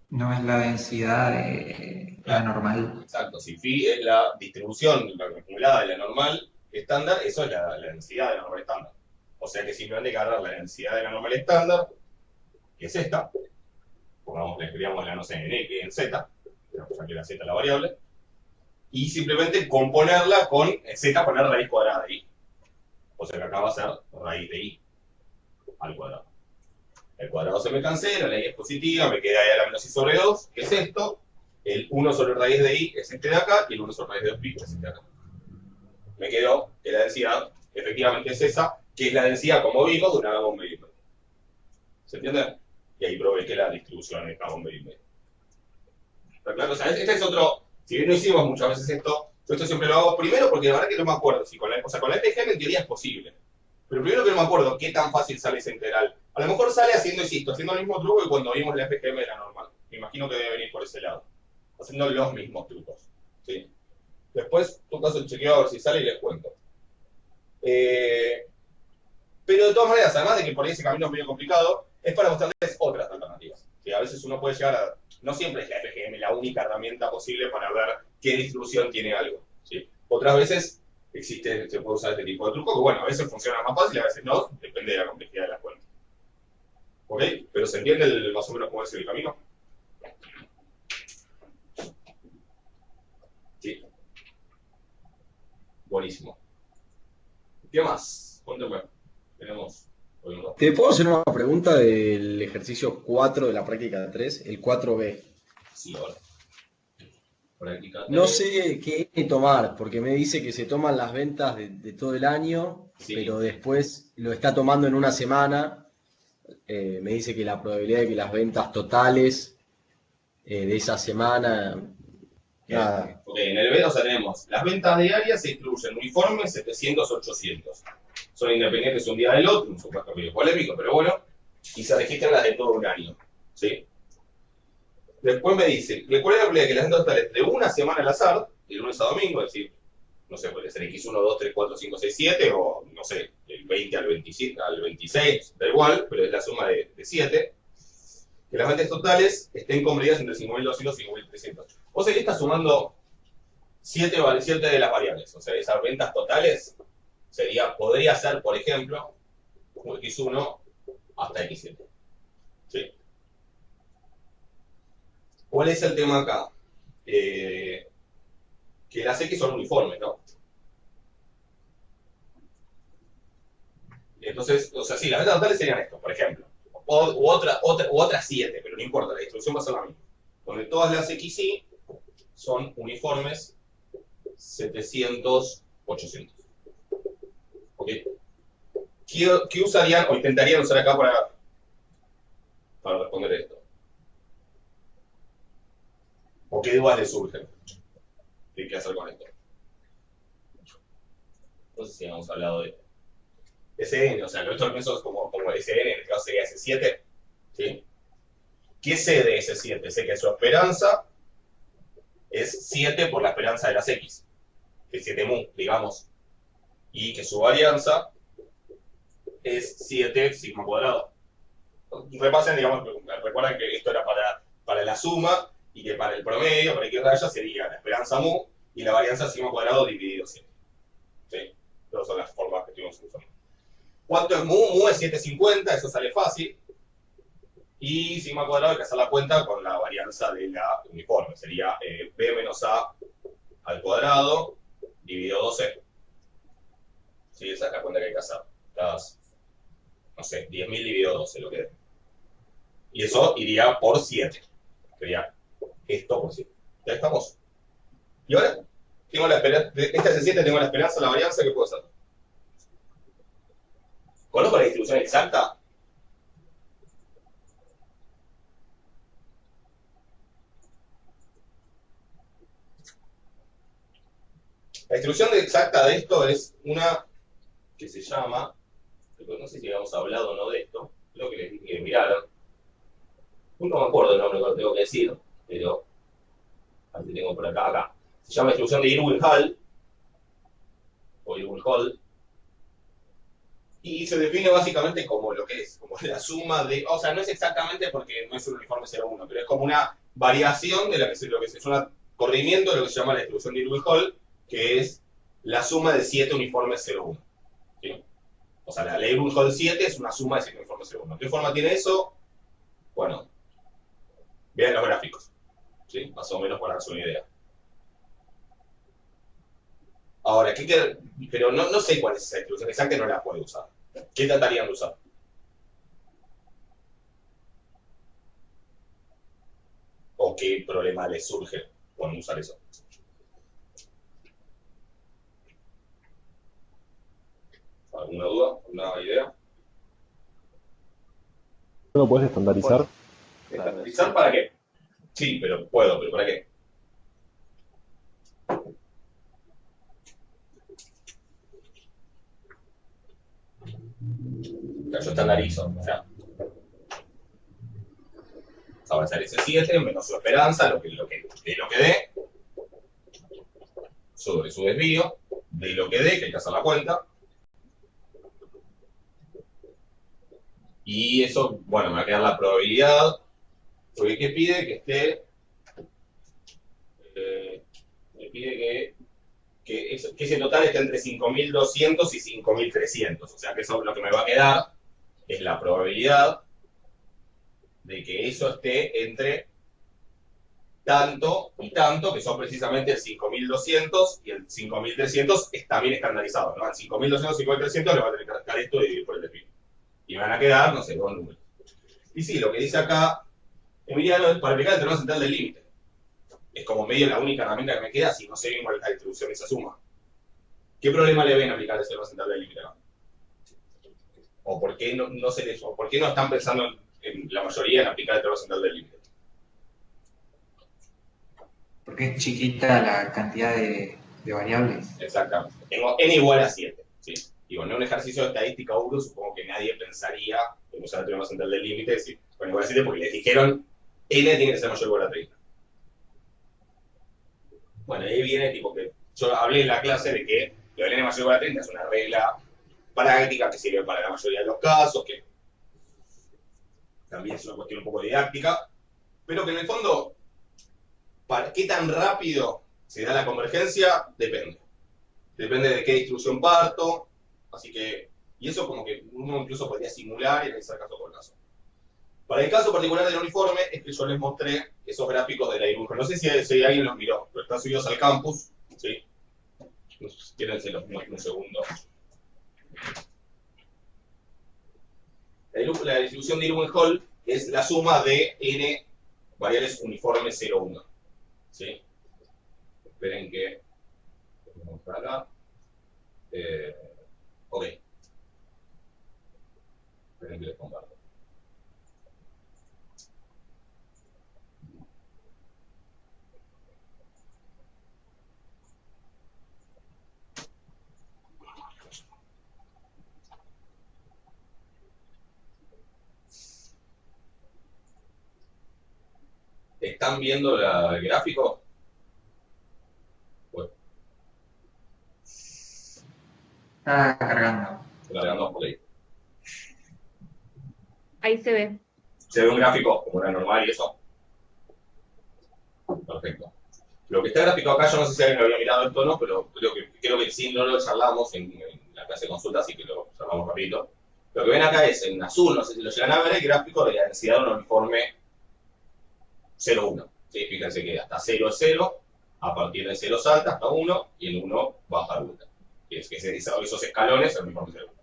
No es la densidad de la normal. Exacto, si phi es la distribución la acumulada de la normal estándar, eso es la densidad de la normal estándar. O sea que simplemente hay que agarrar la densidad de la normal estándar, que es esta, pongamos, le escribamos la, no sé, en x, en z, tenemos aquí la z la variable, y simplemente componerla con z poner raíz cuadrada de i. O sea que acá va a ser raíz de i al cuadrado. El cuadrado se me cancela, la i es positiva, me queda ahí a la menos i sobre 2, que es esto. El 1 sobre raíz de i es este de acá, y el 1 sobre raíz de 2pi es este de acá. Me quedó que la densidad efectivamente es esa, que es la densidad, como vimos, de una gama medio y medio. ¿Se entiende? Y ahí probé que la distribución es gama medio y medio. ¿Está claro? O sea, este es otro, si bien no hicimos muchas veces esto, yo esto siempre lo hago primero porque la verdad que no me acuerdo si con la, o sea, con la FGM en teoría es posible. Pero primero que no me acuerdo qué tan fácil sale esa integral. A lo mejor sale haciendo, insisto, haciendo el mismo truco que cuando vimos la FGM de la normal. Me imagino que debe venir por ese lado. Haciendo los mismos trucos. ¿Sí? Después, tu caso chequeo a ver si sale y les cuento. Pero de todas maneras, además de que por ahí ese camino es medio complicado, es para mostrarles otras alternativas. ¿Sí? A veces uno puede llegar a... No siempre es la FGM la única herramienta posible para ver qué distribución tiene algo. ¿Sí? Otras veces se puede usar este tipo de truco, que bueno, a veces funciona más fácil, a veces no, depende de la complejidad de la cuenta. ¿Ok? Pero ¿se entiende más o menos cómo es el camino? Sí. Buenísimo. ¿Qué más? Cuéntame. Tenemos... ¿Te puedo hacer una pregunta del ejercicio 4 de la práctica 3, el 4B? Sí, ahora. Práctica 3. No sé qué tomar, porque me dice que se toman las ventas de todo el año, sí, pero después lo está tomando en una semana. Me dice que la probabilidad de que las ventas totales de esa semana... Nada. Ok, en el B, o sea, tenemos las ventas diarias se incluyen uniformes 700, 800. Son independientes un día del otro, un supuesto medio polémico, pero bueno, y se registran las de todo un año, ¿sí? Después me dice, ¿cuál es la probabilidad de que las ventas totales de una semana al azar, de lunes a domingo, es decir, no sé, puede ser x1, 2, 3, 4, 5, 6, 7, o no sé, del 20 al 25, al 26, da igual, pero es la suma de 7. Que las ventas totales estén comprendidas entre 5.200 y 5.300. O sea, que está sumando 7 de las variables. O sea, esas ventas totales podría ser, por ejemplo, x1 hasta x7. ¿Sí? ¿Cuál es el tema acá? Que las x son uniformes, ¿no? Entonces, o sea, sí, las ventas totales serían esto, por ejemplo. U otras 7, pero no importa, la distribución va a ser la misma. Donde todas las XY son uniformes 700, 800. ¿Ok? ¿Qué usarían o intentarían usar acá para responder esto? ¿O qué dudas les surgen? ¿Qué hacer con esto? No sé si hemos hablado de SN, o sea, nuestro permiso es como SN, en este caso sería S7, ¿sí? ¿Qué sé de S7? Sé que su esperanza es 7 por la esperanza de las X, que es 7 mu, digamos, y que su varianza es 7 sigma cuadrado. Repasen, digamos, recuerden que esto era para la suma, y que para el promedio, para X raya, sería la esperanza mu y la varianza sigma cuadrado dividido 7. ¿Sí? Esas son las formas que estuvimos usando. ¿Cuánto es mu? Mu es 750, eso sale fácil. Y sigma cuadrado hay que hacer la cuenta con la varianza de la uniforme. Sería b menos a al cuadrado dividido 12. ¿Sí? Esa es la cuenta que hay que hacer. Las, no sé, 10.000 dividido 12, lo que es. Y eso iría por 7. Sería esto por 7. ¿Ya estamos? Y ahora, tengo la esperanza, de esta S7 tengo la esperanza, la varianza, ¿qué puedo hacer? ¿Conozco la distribución exacta? La distribución exacta de esto es una que se llama, no sé si habíamos hablado o no de esto, creo que les dije que miraron. No me acuerdo el nombre que lo tengo que decir, pero así tengo por acá. Se llama distribución de Irwin-Hall, o Irwin-Hall, y se define básicamente como lo que es, como la suma de, o sea, no es exactamente porque no es un uniforme 0,1, pero es como una variación de lo que es un corrimiento de lo que se llama la distribución de Irwin-Hall, que es la suma de 7 uniformes 0,1. ¿Sí? O sea, la Irwin-Hall 7 es una suma de 7 uniformes 0,1. ¿Qué forma tiene eso? Bueno, vean los gráficos, ¿sí? Más o menos para darse una idea. Ahora, pero no sé cuál es esa distribución exacta, no la puede usar. ¿Qué tratarían de usar? ¿O qué problema les surge con usar eso? ¿Alguna duda? ¿Alguna idea? ¿No lo puedes estandarizar? ¿Estandarizar para qué? Sí, pero puedo, pero ¿para qué? Yo estandarizo, o sea, va a ser S7 menos su esperanza, de lo que dé, sobre su desvío, de lo que dé, que hay que hacer la cuenta. Y eso, bueno, me va a quedar la probabilidad, porque ¿qué pide? Que esté, me pide que ese total esté entre 5.200 y 5.300, o sea que eso lo que me va a quedar es la probabilidad de que eso esté entre tanto y tanto, que son precisamente el 5.200 y el 5.300 también estandarizados, ¿no? Al 5.200 y 5.300 le va a tener que sacar esto y dividir por el desvío. Y me van a quedar, no sé, 2 números. Y sí, lo que dice acá Emiliano es para aplicar el teorema central del límite. Es como medio la única herramienta que me queda si no sé bien cuál es la distribución de esa suma. ¿Qué problema le ven a aplicar el teorema central del límite? ¿O por qué o por qué no están pensando en la mayoría en aplicar el teorema central del límite? Porque es chiquita la cantidad de variables. Exactamente. Tengo n igual a 7. ¿Sí? Digo, en un ejercicio de estadística puro, supongo que nadie pensaría en usar el teorema central del límite, decir, con igual a 7, porque les dijeron n tiene que ser mayor o igual a 30. Bueno, ahí viene tipo que yo hablé en la clase de que lo del n mayor igual a 30 es una regla práctica que sirve para la mayoría de los casos, que también es una cuestión un poco didáctica, pero que en el fondo, ¿para qué tan rápido se da la convergencia? Depende. Depende de qué distribución parto, así que, y eso como que uno incluso podría simular y analizar caso por caso. Para el caso particular del uniforme, es que yo les mostré esos gráficos de la dibujo. No sé si alguien los miró, pero están subidos al campus, ¿sí? Si quieren, se los muestro un segundo. La distribución de Irwin-Hall es la suma de n variables uniformes 0, 1. ¿Sí? Esperen que... Vamos para acá. Ok. Esperen que les comparto. ¿Están viendo el gráfico? Bueno. Está cargando. Está cargando por ahí. Ahí se ve. ¿Se ve un gráfico como era normal y eso? Perfecto. Lo que está graficado acá, yo no sé si alguien lo había mirado esto o no, pero creo que sí, no lo charlamos en la clase de consulta, así que lo charlamos rapidito. Lo que ven acá es, en azul, no sé si lo llegan a ver, el gráfico de la densidad de un uniforme 0, 1. ¿Sí? Fíjense que hasta 0 es 0, a partir de 0 salta hasta 1, y el 1 baja al 1. Es que esos escalones el uniforme 0, 1.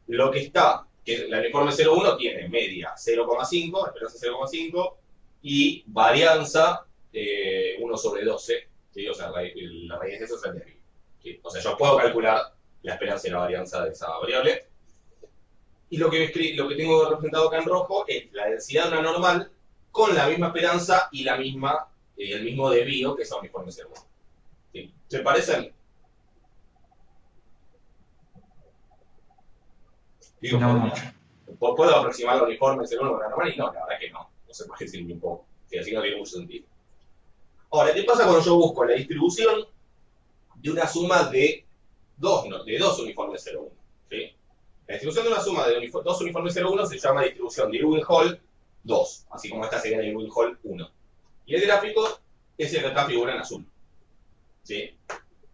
Lo que está, que el uniforme 0, 1 tiene media 0,5, esperanza 0,5, y varianza 1 sobre 12, ¿sí? O sea, la raíz de eso es el desvío. ¿Sí? O sea, yo puedo calcular la esperanza y la varianza de esa variable. Y lo que tengo representado acá en rojo es la densidad de una normal con la misma esperanza y el mismo desvío que es a uniforme 0, 1. ¿Sí? ¿Se parecen? Digo, No mucho. ¿puedo aproximar el uniforme 0, 1 con la normal? Y no, la verdad que no. No se puede decir ni un poco. Sí, así no tiene mucho sentido. Ahora, ¿qué pasa cuando yo busco la distribución de una suma de dos uniformes 0, 1? ¿Sí? La distribución de una suma de dos uniformes 0, 1 se llama distribución de Irwin-Hall 2, así como esta sería de Irwin-Hall 1. Y el gráfico es el que acá figura en azul. ¿Sí?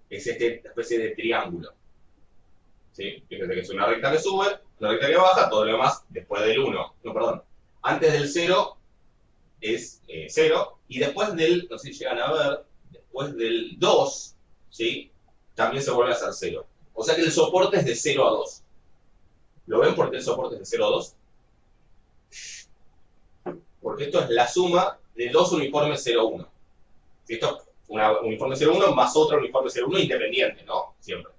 Es esta especie de triángulo. ¿Sí? Fíjense que es una recta que sube, una recta que baja, todo lo demás después del 1. No, perdón. Antes del 0 es 0, y después del, no sé si llegan a ver, después del 2, ¿sí? También se vuelve a hacer 0. O sea que el soporte es de 0 a 2. ¿Lo ven por qué el soporte es de 0 a 2? Porque esto es la suma de dos uniformes 0, 1. Esto es un uniforme 0, 1 más otro uniforme 0, 1 independiente, ¿no? Siempre.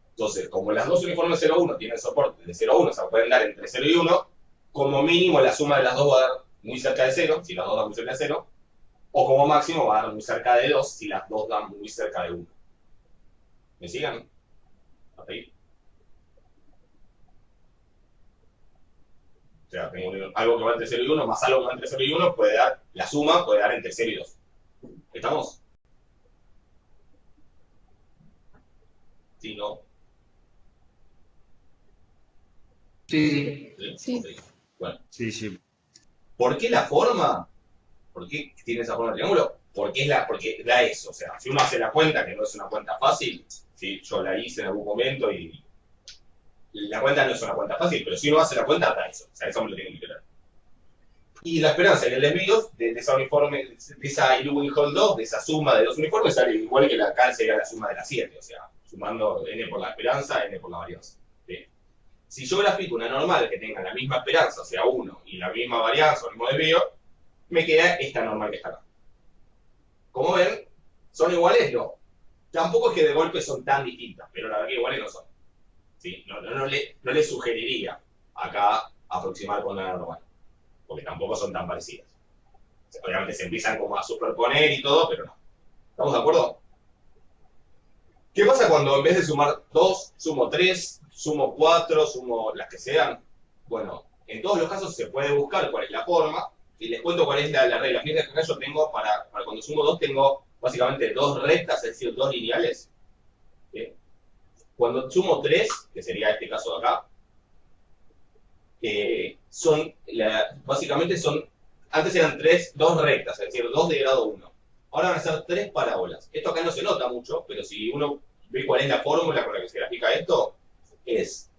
Entonces, como las dos uniformes 0, 1 tienen soporte de 0 a 1, o sea, pueden dar entre 0 y 1, como mínimo la suma de las dos va a dar muy cerca de 0, si las dos dan muy cerca de 0, o como máximo va a dar muy cerca de 2, si las dos dan muy cerca de 1. ¿Me sigan? ¿Hasta ahí? O sea, tengo algo que va entre 0 y 1 más algo que va entre 0 y 1, puede dar, la suma puede dar entre 0 y 2. ¿Estamos? ¿Sí, no? Sí. Sí. Ok. Bueno. Sí, sí. ¿Por qué la forma? ¿Por qué tiene esa forma de triángulo? Porque da eso. O sea, si uno hace la cuenta, que no es una cuenta fácil, ¿sí? Yo la hice en algún momento y la cuenta no es una cuenta fácil, pero si uno hace la cuenta, da eso. O sea, eso me lo tienen que creer. Y la esperanza en el desvío de esa uniforme, de esa Irwin-Hall 2, de esa suma de dos uniformes, sale igual que la acá sería la suma de las 7. O sea, sumando n por la esperanza, n por la varianza. ¿Sí? Si yo grafico una normal que tenga la misma esperanza, o sea, 1, y la misma varianza o el mismo desvío, me queda esta normal que está acá. Como ven, ¿son iguales? No. Tampoco es que de golpe son tan distintas, pero la verdad que iguales no son. ¿Sí? No le sugeriría acá aproximar con la normal, porque tampoco son tan parecidas. Obviamente se empiezan como a superponer y todo, pero no. ¿Estamos de acuerdo? ¿Qué pasa cuando en vez de sumar 2, sumo 3, sumo 4, sumo las que sean? Bueno, en todos los casos se puede buscar cuál es la forma, y les cuento cuál es la regla. Fíjense que acá yo tengo, para cuando sumo 2 tengo básicamente dos rectas, es decir, dos lineales. ¿Sí? Cuando sumo 3, que sería este caso de acá, básicamente antes eran dos rectas, es decir, 2 de grado 1. Ahora van a ser 3 parábolas. Esto acá no se nota mucho, pero si uno ve cuál es la fórmula con la que se grafica esto es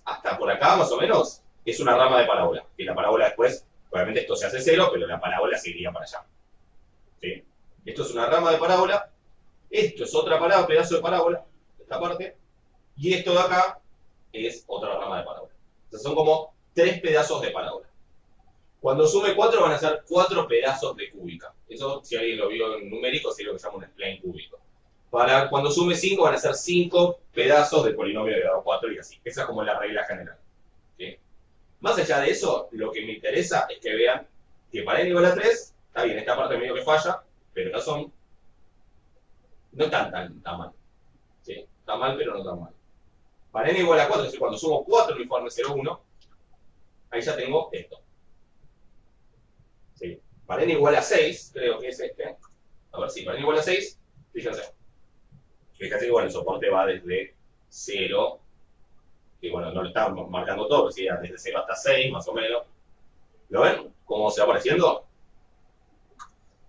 hasta por acá más o menos, es una rama de parábola. Y la parábola después, obviamente esto se hace 0, pero la parábola seguiría para allá. ¿Sí? Esto es una rama de parábola, esto es otra parábola, pedazo de parábola, esta parte, y esto de acá es otra rama de parábola. Entonces son como 3 pedazos de parábola. Cuando sume 4 van a ser 4 pedazos de cúbica. Eso, si alguien lo vio en numérico, sería lo que se llama un spline cúbico. Cuando sume 5 van a ser 5 pedazos de polinomio de grado 4 y así. Esa es como la regla general. ¿Sí? Más allá de eso, lo que me interesa es que vean que para n igual a 3, está bien, esta parte medio que falla, pero no están tan mal. ¿Sí? Está mal, pero no tan mal. Para n igual a 4, es decir, cuando sumo 4 uniforme 0, 1, ahí ya tengo esto. ¿Sí? Para n igual a 6, creo que es este. A ver si para n igual a 6, fíjense. Fíjense que bueno, el soporte va desde 0, que bueno, no lo está marcando todo, pero sí, desde 0 hasta 6, más o menos. ¿Lo ven? ¿Cómo se va apareciendo?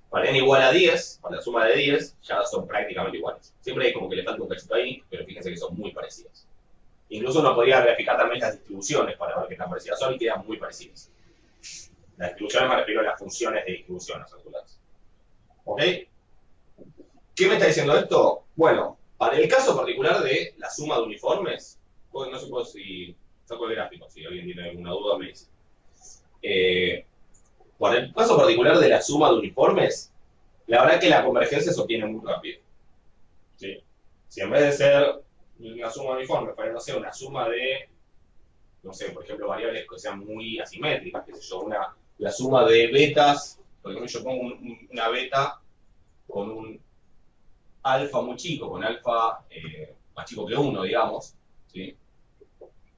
Para n igual a 10, para la suma de 10, ya son prácticamente iguales. Siempre hay como que le falta un cachito ahí, pero fíjense que son muy parecidas. Incluso uno podría verificar también las distribuciones para ver qué tan parecidas son y quedan muy parecidas. Las distribuciones me refiero a las funciones de distribución, las calculadas. ¿Ok? ¿Qué me está diciendo esto? Bueno, para el caso particular de la suma de uniformes, no sé si saco el gráfico, si alguien tiene alguna duda me dice. Para el caso particular de la suma de uniformes, la verdad es que la convergencia se obtiene muy rápido. ¿Sí? Si en vez de ser una suma de uniformes, fuera, no sé, una suma de, no sé, por ejemplo, variables que sean muy asimétricas, qué sé yo, la suma de betas, por ejemplo, yo pongo una beta con un alfa muy chico, con alfa más chico que 1, digamos, ¿sí?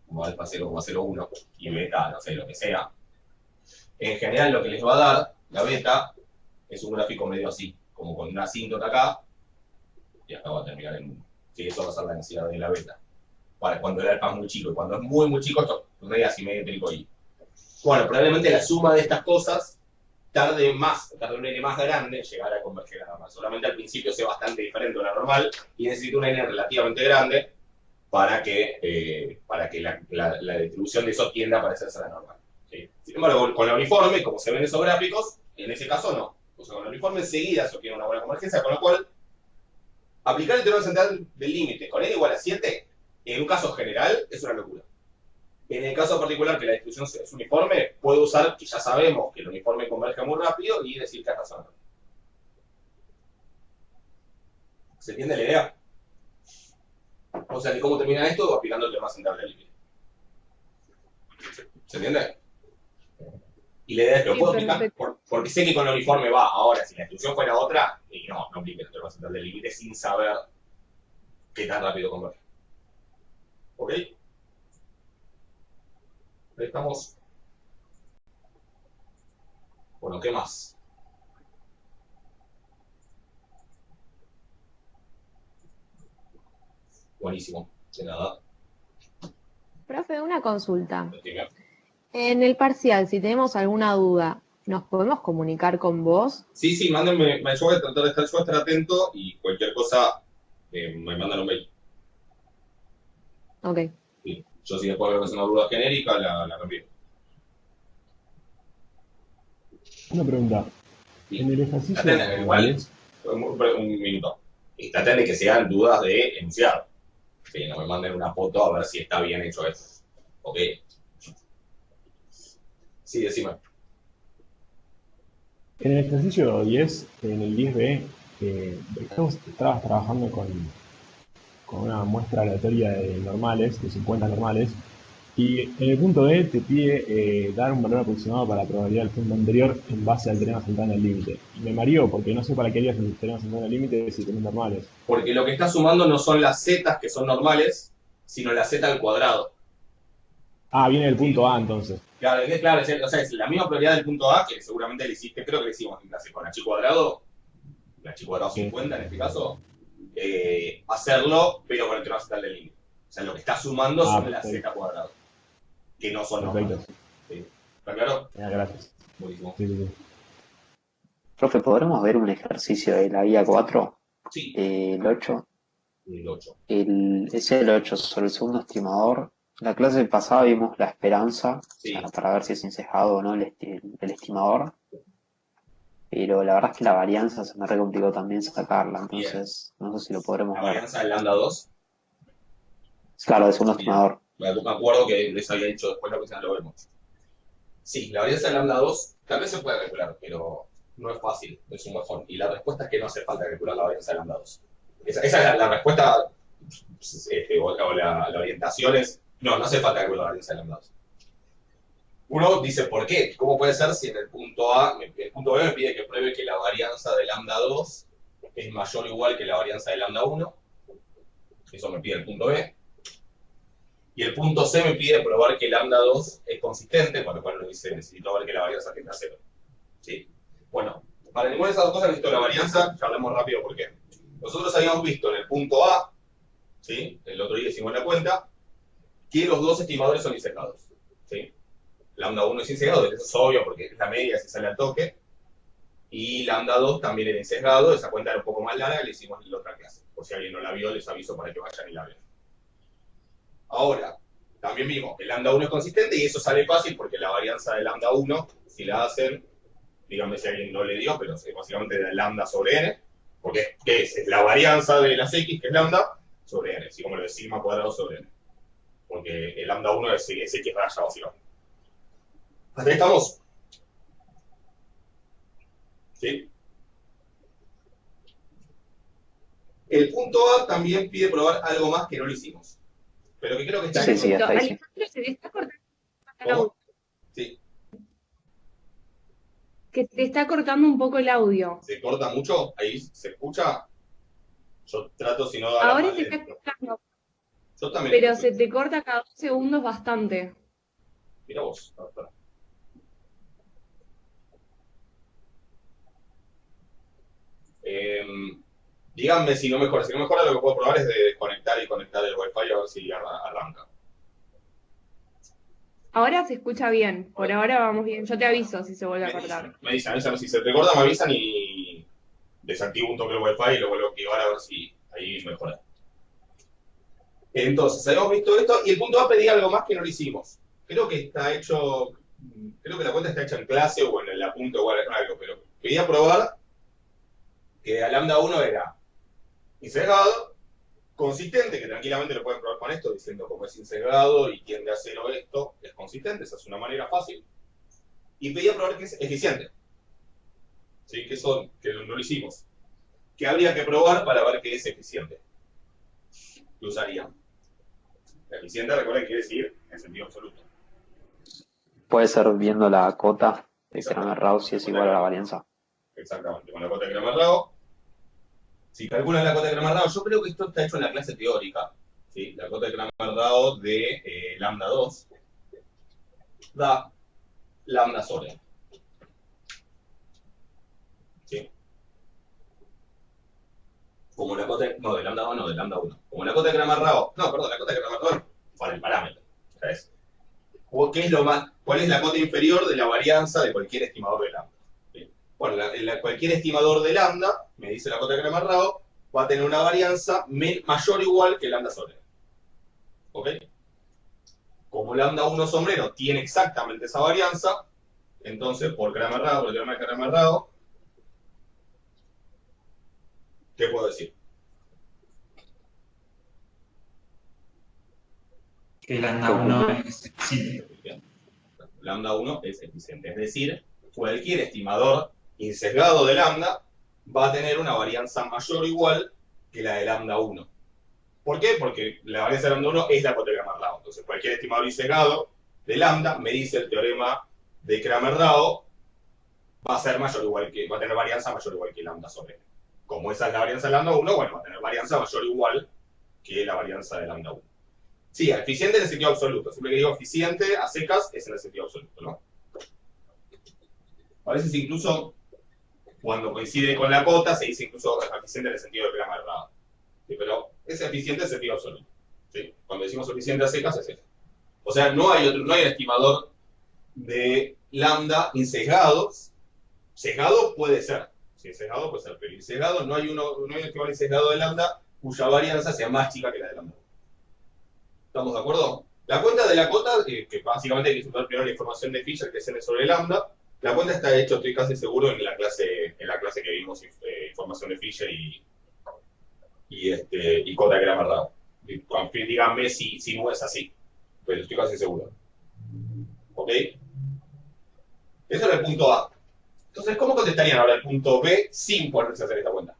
Como alfa 0,01 y beta, no sé, lo que sea. En general lo que les va a dar la beta es un gráfico medio así, como con una asíntota acá, y acá va a terminar en 1. Sí, eso va a ser la densidad de la beta. Para cuando el alfa es muy chico, y cuando es muy, muy chico, esto es medio asimétrico y... Bueno, probablemente la suma de estas cosas tarde un n más grande en llegar a converger a la normal. Solamente al principio sea bastante diferente a la normal y necesito un n relativamente grande para que la distribución de eso tienda a parecerse a la normal. ¿Sí? Sin embargo, con la uniforme, como se ven esos gráficos, en ese caso no. O sea, con la uniforme enseguida se obtiene una buena convergencia, con lo cual, aplicar el teorema central del límite con n igual a 7, en un caso general, es una locura. En el caso particular que la distribución es uniforme, puedo usar que ya sabemos que el uniforme converge muy rápido y decir que es razonable. ¿Se entiende la idea? O sea, que cómo termina esto aplicando el teorema central del límite. ¿Se entiende? Y la idea es que lo puedo aplicar porque sé que con el uniforme va. Ahora, si la distribución fuera otra, no aplique el teorema central del límite sin saber qué tan rápido converge. ¿Ok? Ahí estamos. Bueno, ¿qué más? Buenísimo. De nada. Profe, una consulta. En el parcial, si tenemos alguna duda, ¿nos podemos comunicar con vos? Sí, mándenme. Yo voy a tratar de estar atento y cualquier cosa me mandan un mail. Ok. Sí. Yo si después veo que es una duda genérica, la reenvío. Una pregunta. Sí. En el ejercicio... Igual, un minuto. Y traten de que sean dudas de enunciado. Sí, no me manden una foto a ver si está bien hecho eso. ¿Ok? Sí, decime. En el ejercicio 10, en el 10B, estabas trabajando con una muestra aleatoria de normales, de 50 normales, y en el punto D te pide dar un valor aproximado para la probabilidad del punto anterior en base al teorema central del límite. Y me mareó porque no sé para qué harías el teorema central del límite si tenés normales. Porque lo que está sumando no son las zetas que son normales, sino la z al cuadrado. Ah, viene del punto A entonces. Claro, o sea, es la misma probabilidad del punto A que seguramente le hiciste, creo que le hicimos en clase con h cuadrado. la chi cuadrado Sí. 50 en este caso, hacerlo, pero con el teorema central del límite. O sea, lo que está sumando son las perfecto. z cuadrado, que no son Perfecto. normales. ¿Sí? ¿Está claro? Gracias. Buenísimo. Sí, sí, sí. Profe, ¿podremos ver un ejercicio de la guía 4? Sí, El 8. el 8. Es el 8 sobre el segundo estimador. La clase pasada vimos la esperanza, Sí. o sea, para ver si es insejado o no el estimador. Pero la verdad es que la varianza se me re complicó también sacarla, entonces no sé si lo podremos La ver. varianza del lambda 2. Claro, del segundo Bien. estimador. Me acuerdo que les había dicho después lo que sea, lo vemos. Sí, la varianza del lambda 2 tal vez se puede calcular, pero no es fácil, es un bajón. Y la respuesta es que no hace falta calcular la varianza del lambda 2. Esa es la respuesta, o la orientación es, no hace falta calcular la varianza del lambda 2. Uno dice, ¿por qué? ¿Cómo puede ser si en el punto A, el punto B me pide que pruebe que la varianza de lambda 2 es mayor o igual que la varianza de lambda 1? Eso me pide el punto B. Y el punto C me pide probar que lambda 2 es consistente, con lo cual nos dice, necesito ver que la varianza tiende a 0. ¿Sí? Bueno, para ninguna de esas dos cosas necesito la varianza, ya hablemos rápido por qué. Nosotros habíamos visto en el punto A, ¿sí? El otro día hicimos la cuenta, que los dos estimadores son insesgados. ¿Sí? Lambda 1 es insesgado, eso es obvio porque es la media, se sale al toque. Y lambda 2 también era insesgado, esa cuenta era un poco más larga, la hicimos en la otra clase. Por si alguien no la vio, les aviso para que vayan y la vean. Ahora, también vimos que lambda 1 es consistente y eso sale fácil porque la varianza de lambda 1, si la hacen, díganme si alguien no le dio, pero es básicamente de lambda sobre n, porque ¿qué es? Es la varianza de las x, que es lambda, sobre n, así como lo de sigma cuadrado sobre n. Porque el lambda 1 es x raya básicamente. ¿Hasta ahí estamos? ¿Sí? El punto A también pide probar algo más que no lo hicimos. Pero que creo que está Sí, en sí, hasta ahí sí. Alejandro, se te está cortando el ¿Cómo? audio. Sí. Que te está cortando un poco el audio. ¿Se corta mucho? ¿Ahí se escucha? Yo trato si no de hablar Ahora más se está lento. escuchando, Yo también pero escucho. se te corta cada 2 segundos bastante. Mira vos. A ver, espera. Díganme si no mejora. Si no mejora, lo que puedo probar es de desconectar y conectar el Wi-Fi a ver si arranca. Ahora se escucha bien, por ahora vamos bien. Yo te aviso si se vuelve a cortar. Me dicen, si se te corta me avisan y desactivo un toque el Wi-Fi y lo vuelvo a activar a ver si ahí mejora. Entonces, habíamos visto esto y el punto A pedía algo más que no lo hicimos. Creo que está hecho, creo que la cuenta está hecha en clase o en el apunte o algo, pero pedía probar que a lambda 1 era insesgado, consistente, que tranquilamente lo pueden probar con esto, diciendo como es insesgado y tiende a 0 esto, es consistente, esa es una manera fácil. Y pedía probar que es eficiente. ¿Sí? Que no lo hicimos. ¿Qué habría que probar para ver que es eficiente? ¿Qué usarían? Eficiente, recuerden, quiere decir en sentido absoluto. Puede ser viendo la cota de Kramer-Rao si es igual a la varianza. Exactamente, con la cota de Kramer-Rao. Si calculan la cota de Kramer-Rao, yo creo que esto está hecho en la clase teórica. ¿Sí? La cota de Kramer-Rao de lambda 2 da lambda sobre n. ¿Sí? Como la cota de, no, de lambda 2 no, de lambda 1. Como la cota de Kramer-Rao, no, perdón, la cota de Kramer-Rao para el parámetro. ¿Sabes? ¿Qué es ¿Cuál es la cota inferior de la varianza de cualquier estimador de lambda? ¿Sí? Bueno, cualquier estimador de lambda, me dice la cota de Kramer-Rao, va a tener una varianza mayor o igual que lambda sobre n. ¿Ok? Como lambda 1 sombrero tiene exactamente esa varianza, entonces por Kramer-Rao, por el teorema de Kramer-Rao, ¿qué puedo decir? Que lambda 1 es eficiente. Lambda 1 es eficiente, es decir, cualquier estimador insesgado de lambda va a tener una varianza mayor o igual que la de lambda 1. ¿Por qué? Porque la varianza de lambda 1 es la cota de Kramer-Rao. Entonces, cualquier estimador insesgado de lambda, me dice el teorema de Kramer-Rao, va a ser mayor o igual que, va a tener varianza mayor o igual que lambda sobre n. Como esa es la varianza de lambda 1, bueno, va a tener varianza mayor o igual que la varianza de lambda 1. Sí, eficiente en el sentido absoluto. Siempre que digo eficiente a secas es en el sentido absoluto, ¿no? A veces incluso Cuando coincide con la cota, se dice incluso eficiente en el sentido de grama errada. ¿Sí? Pero es eficiente en el sentido absoluto. ¿Sí? Cuando decimos eficiente a secas, es eso. O sea, no hay un estimador de lambda insesgado. Sesgado puede ser. Sí, sesgado puede ser, pero insesgado no hay un estimador insesgado de lambda cuya varianza sea más chica que la de lambda. ¿Estamos de acuerdo? La cuenta de la cota, que básicamente hay que disfrutar primero la información de Fisher, que es n sobre lambda. La cuenta está hecha, estoy casi seguro, en la clase que vimos información de Fisher y cota grama errada. Díganme si no es así, pero estoy casi seguro. ¿Ok? Eso era el punto A. Entonces, ¿cómo contestarían ahora el punto B sin ponerse a hacer esta cuenta?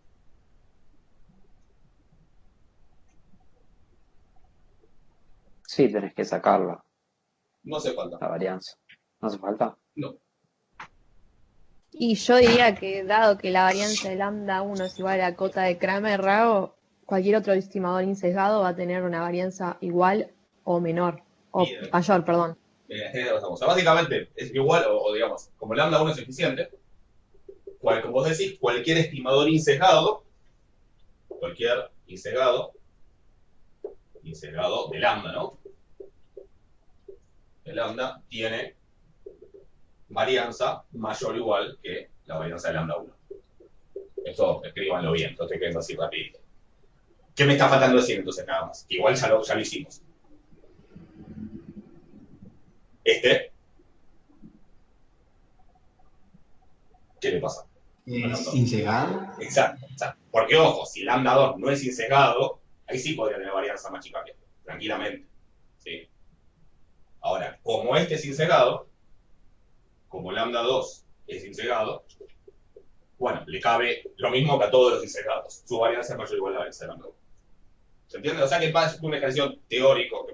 Sí, tenés que sacarla, No hace falta. la varianza. ¿No hace falta? No. Y yo diría que, dado que la varianza de lambda 1 es igual a la cota de Kramer-Rao, cualquier otro estimador insesgado va a tener una varianza igual o menor, o Bien. mayor, perdón. O sea, básicamente es igual, o digamos, como lambda 1 es eficiente, como vos decís, cualquier estimador insesgado de lambda, ¿no? De lambda tiene varianza mayor o igual que la varianza de lambda 1. Esto escríbanlo bien, lo estoy queriendo así rapidito. ¿Qué me está faltando decir entonces nada más? Igual ya lo hicimos. ¿Qué le pasa? ¿Es insegado? Exacto. Porque, ojo, si lambda 2 no es insegado, ahí sí podría tener varianza más chica que esto, tranquilamente. ¿Sí? Ahora, como este es insegado, como lambda 2 es insegado, bueno, le cabe lo mismo que a todos los insegados. Su varianza es mayor o igual a la varianza de lambda 1. ¿Se entiende? O sea que es un ejercicio teórico, que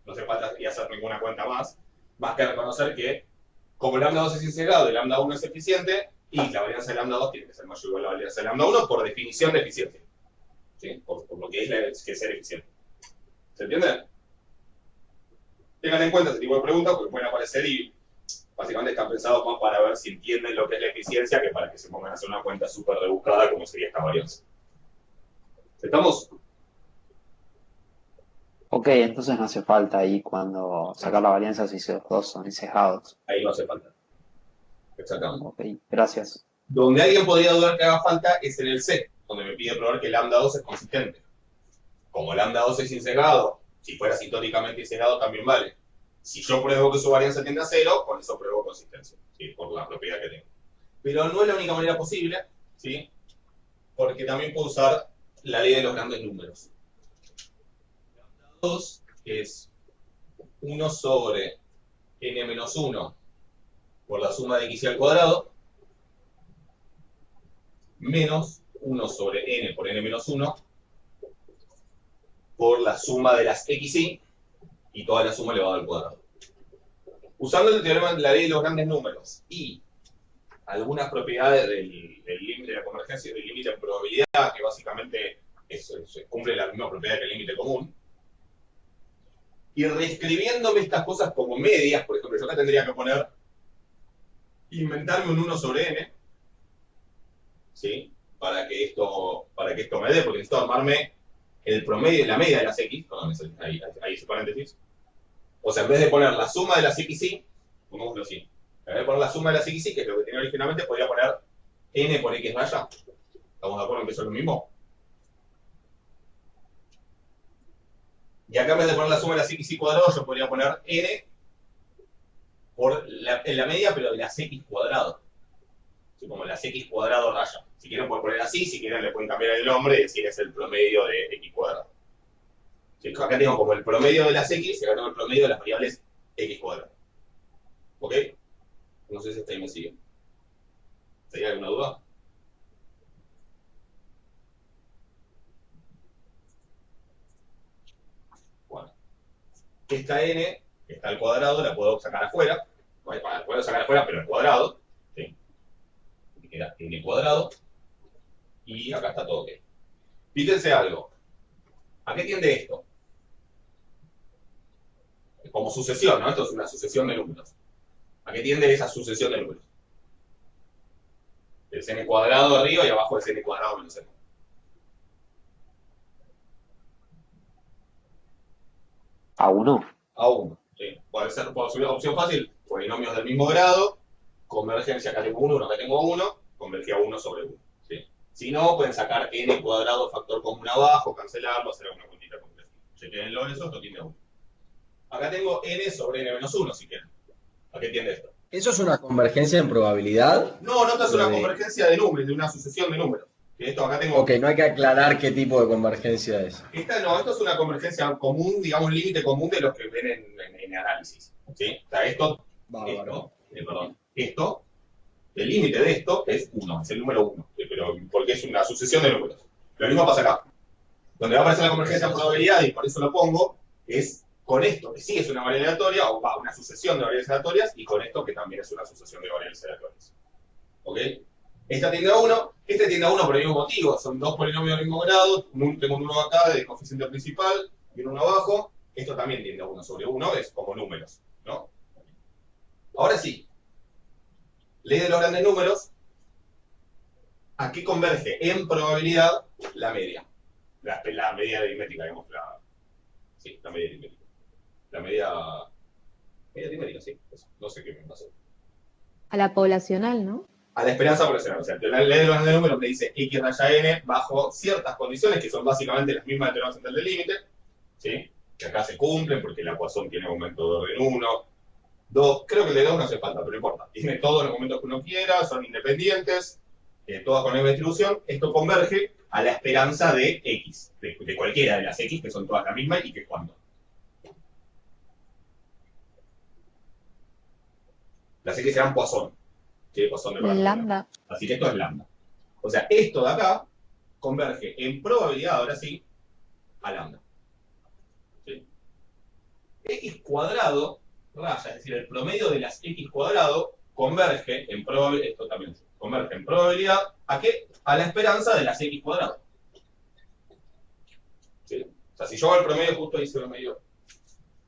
no hace falta hacer ninguna cuenta más que reconocer que como lambda 2 es insegado y lambda 1 es eficiente, y la varianza de lambda 2 tiene que ser mayor o igual a la varianza de lambda 1 por definición de eficiencia. ¿Sí? Por lo que es que ser eficiente. ¿Se entiende? Tengan en cuenta ese tipo de preguntas porque pueden aparecer y básicamente están pensados más para ver si entienden lo que es la eficiencia que para que se pongan a hacer una cuenta súper rebuscada como sería esta varianza. ¿Estamos? Ok, entonces no hace falta ahí cuando sacar la varianza si los dos son insesgados. Ahí no hace falta. Exactamente. Ok, gracias. Donde alguien podría dudar que haga falta es en el C, donde me pide probar que lambda 2 es consistente. Como lambda 2 es insegado, si fuera asintóticamente insegado también vale. Si yo pruebo que su varianza tiende a 0, con eso pruebo consistencia, ¿sí? Por la propiedad que tengo. Pero no es la única manera posible, ¿sí? Porque también puedo usar la ley de los grandes números. Lambda 2 es 1 sobre n menos 1 por la suma de x al cuadrado, menos 1 sobre n por n menos 1 por la suma de las xy, y toda la suma elevada al cuadrado. Usando el teorema de la ley de los grandes números y algunas propiedades del límite de la convergencia y del límite de probabilidad, que básicamente cumple la misma propiedad que el límite común, y reescribiéndome estas cosas como medias, por ejemplo, yo acá tendría que inventarme un 1 sobre n, ¿sí? Para que esto me dé, porque necesito armarme el promedio, la media de las x, perdón, ahí ese paréntesis. O sea, en vez de poner la suma de las xy, pongámoslo así. En vez de poner la suma de las xy, que es lo que tenía originalmente, podría poner n por x raya. ¿Estamos de acuerdo en que eso es lo mismo? Y acá en vez de poner la suma de las xy cuadrado, yo podría poner n en la media, pero de las x cuadrado. Así como las x cuadrado raya. Si quieren pueden poner así, si quieren le pueden cambiar el nombre y decir es el promedio de x cuadrado. ¿Sí? Acá tengo como el promedio de las x y acá tengo el promedio de las variables x cuadrado. ¿Ok? No sé si hasta ahí me siguen. ¿Sería alguna duda? Bueno. Esta n, que está al cuadrado, la puedo sacar afuera. Bueno, la puedo sacar afuera, pero al cuadrado. ¿Sí? Me queda n cuadrado. Y acá está todo ok. Fíjense algo. ¿A qué tiende esto? Como sucesión, ¿no? Esto es una sucesión de números. ¿A qué tiende esa sucesión de números? Es n cuadrado arriba y abajo es n cuadrado menos n. A1. A1. ¿Sí? Puede ser, puedo subir opción fácil, polinomios del mismo grado, convergencia, acá tengo 1, acá tengo 1, convergía 1 sobre 1. ¿Sí? Si no, pueden sacar n cuadrado factor común abajo, cancelarlo, hacer una puntita compleja. Si tienen eso, esto tiene 1. Acá tengo n sobre n menos 1, si quieren. ¿A qué tiende esto? ¿Eso es una convergencia en probabilidad? No, no es una convergencia de números, de una sucesión de números. Que esto acá tengo... Ok, no hay que aclarar qué tipo de convergencia es. Esto es una convergencia común, digamos, un límite común de los que ven en análisis. ¿Sí? O sea, esto, el límite de esto es 1, es el número 1, pero porque es una sucesión de números. Lo mismo pasa acá. Donde va a aparecer la convergencia en probabilidad, y por eso lo pongo, es con esto, que sí es una variable aleatoria, o una sucesión de variables aleatorias, y con esto, que también es una sucesión de variables aleatorias. ¿Ok? Esta tiende a 1, este tiende a 1 por el mismo motivo, son dos polinomios del mismo grado, tengo un 1 acá de coeficiente principal y un 1 abajo, esto también tiende a 1 sobre 1, es como números, ¿no? Ahora sí, ley de los grandes números, ¿a qué converge en probabilidad la media? La media aritmética, digamos, la media aritmética. La media aritmética, sí, eso, no sé qué me pasó. A la poblacional, ¿no? A la esperanza poblacional. O sea, la ley de los grandes números me dice x raya n bajo ciertas condiciones que son básicamente las mismas de teorema central del límite, ¿sí? Que acá se cumplen porque la Poisson tiene aumento de orden 1, 2, creo que el de 2 no hace falta, pero no importa. Tiene todos los momentos que uno quiera, son independientes, todas con la misma distribución. Esto converge a la esperanza de x, de cualquiera de las x, que son todas la misma y que cuando. Las x serán Poisson. Poisson de lambda. Así que esto es lambda. O sea, esto de acá converge en probabilidad, ahora sí, a lambda. ¿Sí? X cuadrado, raya, es decir, el promedio de las x cuadrado converge en probabilidad, esto también converge en probabilidad, ¿a qué? A la esperanza de las x cuadrado. ¿Sí? O sea, si yo hago el promedio, justo ahí se lo medio.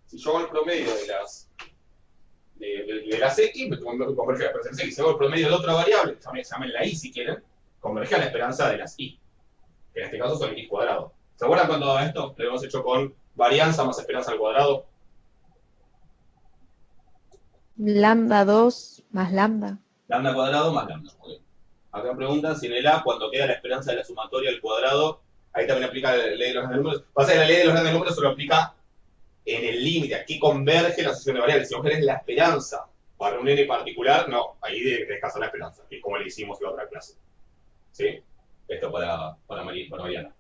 Si yo hago el promedio de las x, me converge a la esperanza de las x. Si hago el promedio de otra variable, llamen la y si quieren, converge a la esperanza de las y, que en este caso son x cuadrado. ¿Se acuerdan cuando esto lo hemos hecho con varianza más esperanza al cuadrado? Lambda 2 más lambda. Lambda cuadrado más lambda. Okay. Acá preguntan si en el A, cuando queda la esperanza de la sumatoria al cuadrado, ahí también aplica la ley de los grandes números. Pasa que la ley de los grandes números solo aplica en el límite. Aquí converge la asociación de variables. Si vos querés la esperanza para un n particular, no, ahí descasa la esperanza, que es como le hicimos en la otra clase. ¿Sí? Esto para Mariana.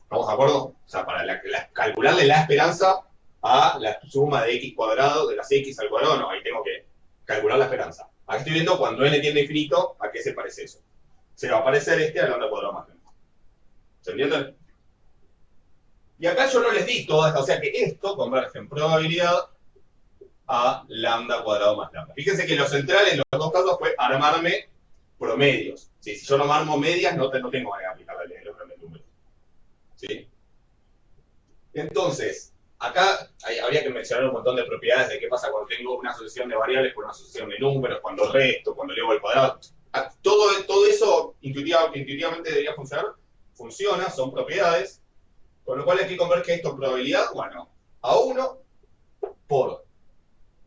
¿Estamos de acuerdo? O sea, para calcularle la esperanza a la suma de x cuadrado, de las x al cuadrado, no, ahí tengo que calcular la esperanza. Aquí estoy viendo cuando n tiende a infinito, ¿a qué se parece eso? Se va a parecer a lambda cuadrado más lambda. ¿Se entienden? Y acá yo no les di todas estas, o sea que esto converge en probabilidad a lambda cuadrado más lambda. Fíjense que lo central en los dos casos fue armarme promedios. ¿Sí? Si yo no me armo medias, no tengo que aplicar la ley de los grandes números. ¿Sí? Entonces, acá habría que mencionar un montón de propiedades de qué pasa cuando tengo una asociación de variables con una asociación de números, cuando resto, cuando elevo al cuadrado. Todo eso intuitivamente debería funcionar. Funciona, son propiedades. Con lo cual aquí converge esto en probabilidad, bueno, a 1 por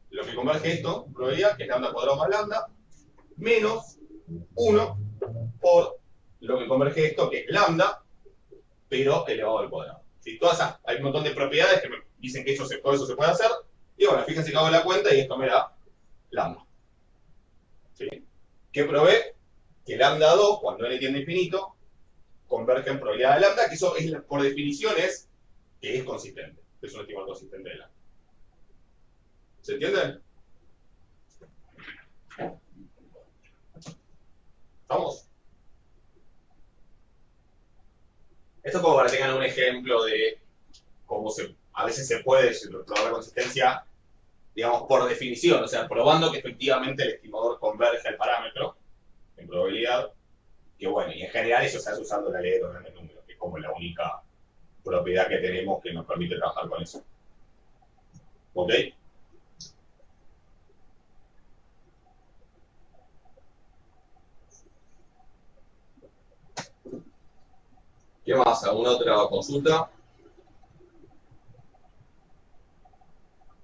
lo que converge esto en probabilidad, que es lambda cuadrado más lambda, menos 1 por lo que converge esto, que es lambda, pero elevado al cuadrado. ¿Sí? Hay un montón de propiedades que me dicen que todo eso se puede hacer, y bueno, fíjense que hago la cuenta y esto me da lambda. ¿Sí? ¿Qué probé? Que lambda 2, cuando n tiende a infinito, converge en probabilidad de lambda, que eso es, por definición es que es consistente. Es un estimado consistente de lambda. ¿Se entiende? ¿Estamos? Esto es como para que tengan un ejemplo de cómo a veces se puede probar la consistencia, digamos, por definición, o sea, probando que efectivamente el estimador converge al parámetro en probabilidad, que bueno, y en general eso se hace usando la ley de los grandes números, que es como la única propiedad que tenemos que nos permite trabajar con eso. ¿Ok? ¿Qué más? ¿Alguna otra consulta?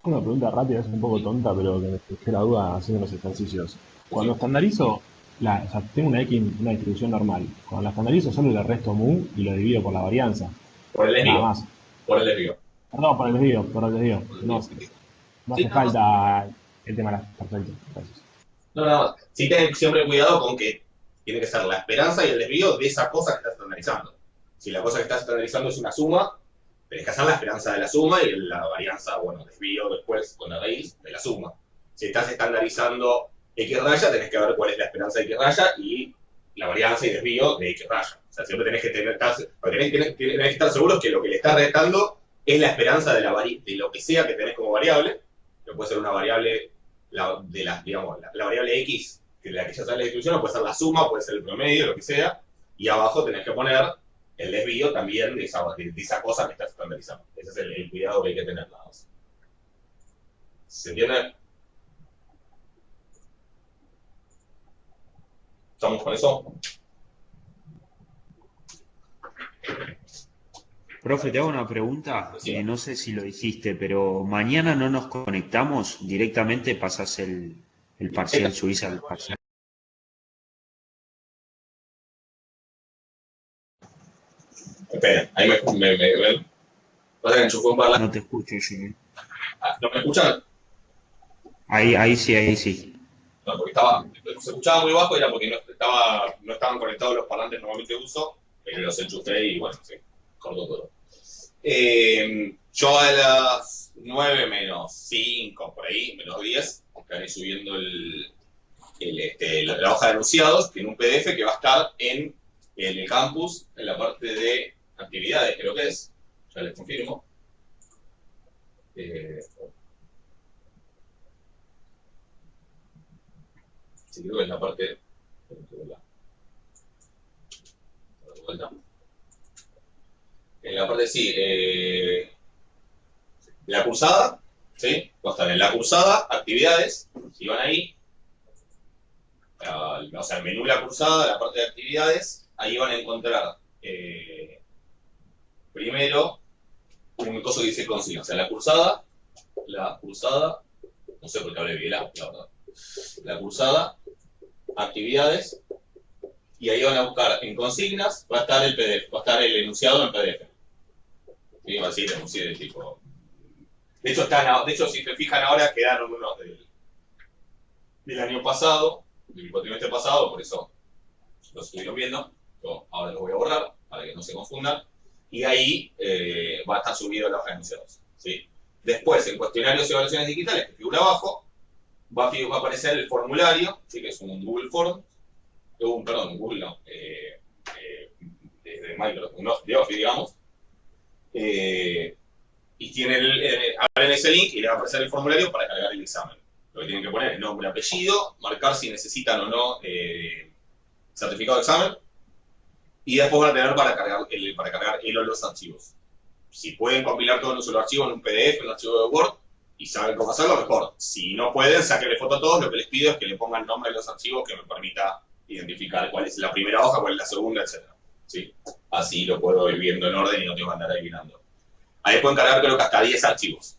Una pregunta rápida, es un poco tonta, pero que me surgió la duda haciendo los ejercicios. Cuando estandarizo, o sea, tengo una X, una distribución normal. Cuando la estandarizo solo le resto mu y lo divido por la varianza. Por el Nada desvío. más. Por el desvío. Perdón, por el desvío, por el desvío. No, no Sí, hace no, falta el tema de las... Perfecto, gracias. no, nada más. Sí, ten siempre cuidado con que tiene que ser la esperanza y el desvío de esa cosa que estás estandarizando. Si la cosa que estás estandarizando es una suma, tenés que hacer la esperanza de la suma y la varianza, bueno, desvío después con la raíz de la suma. Si estás estandarizando X raya, tenés que ver cuál es la esperanza de X raya y la varianza y desvío de X raya. O sea, siempre tenés que tenés que estar seguros que lo que le estás restando es la esperanza de lo que sea que tenés como variable, que puede ser una variable, digamos, la variable X, que la que ya sale la distribución, o puede ser la suma, puede ser el promedio, lo que sea, y abajo tenés que poner el desvío también de esa cosa que estás estandarizando. Ese es el cuidado que hay que tener nada más. ¿Se entiende? ¿Estamos con eso? Profe, te hago una pregunta. No sé si lo dijiste, pero mañana no nos conectamos, directamente pasas el parcial, subís al parcial. Espera, ahí me pasa que enchufé un parlantón. No te escucho, Jimmy. ¿No me escuchan? Ahí sí. No, porque se escuchaba muy bajo y era porque no estaban conectados los parlantes que normalmente uso, pero los enchufé y bueno, sí, cortó todo. Yo a las 9 menos 5, por ahí, menos 10, estaré subiendo la hoja de enunciados en un PDF que va a estar en el campus, en la parte de actividades, creo que es. Ya les confirmo. Sí, creo que es la parte. En la parte, sí, la cursada, ¿sí? Va a estar en la cursada, actividades, si van ahí, o sea, el menú la cursada, la parte de actividades, ahí van a encontrar primero un coso que dice consigna, o sea, la cursada, no sé por qué hablé bien, la verdad, la cursada, actividades, y ahí van a buscar en consignas, va a estar el PDF, va a estar el enunciado en PDF. Sí, va a decir enunciado de tipo. De hecho, si se fijan ahora, quedaron unos del año pasado, del cuatrimestre pasado, por eso los estuvieron viendo. Yo ahora los voy a borrar para que no se confundan. Y ahí va a estar subido la hoja de enunciados. ¿Sí? Después, en cuestionarios y evaluaciones digitales, que figura abajo, va a aparecer el formulario, ¿sí? Que es un Google Form, Google no, de Microsoft, no, de Office, digamos. Y abren ese link y le va a aparecer el formulario para cargar el examen. Lo que tienen que poner es nombre, apellido, marcar si necesitan o no certificado de examen, y después van a tener para cargar él o los archivos. Si pueden compilar todo en un solo archivo, en un PDF, en un archivo de Word, y saben cómo hacerlo, mejor. Si no pueden, sáquenle foto a todos. Lo que les pido es que le pongan nombre de los archivos que me permita identificar cuál es la primera hoja, cuál es la segunda, etc. ¿Sí? Así lo puedo ir viendo en orden y no tengo que andar adivinando. Ahí pueden cargar creo que hasta 10 archivos.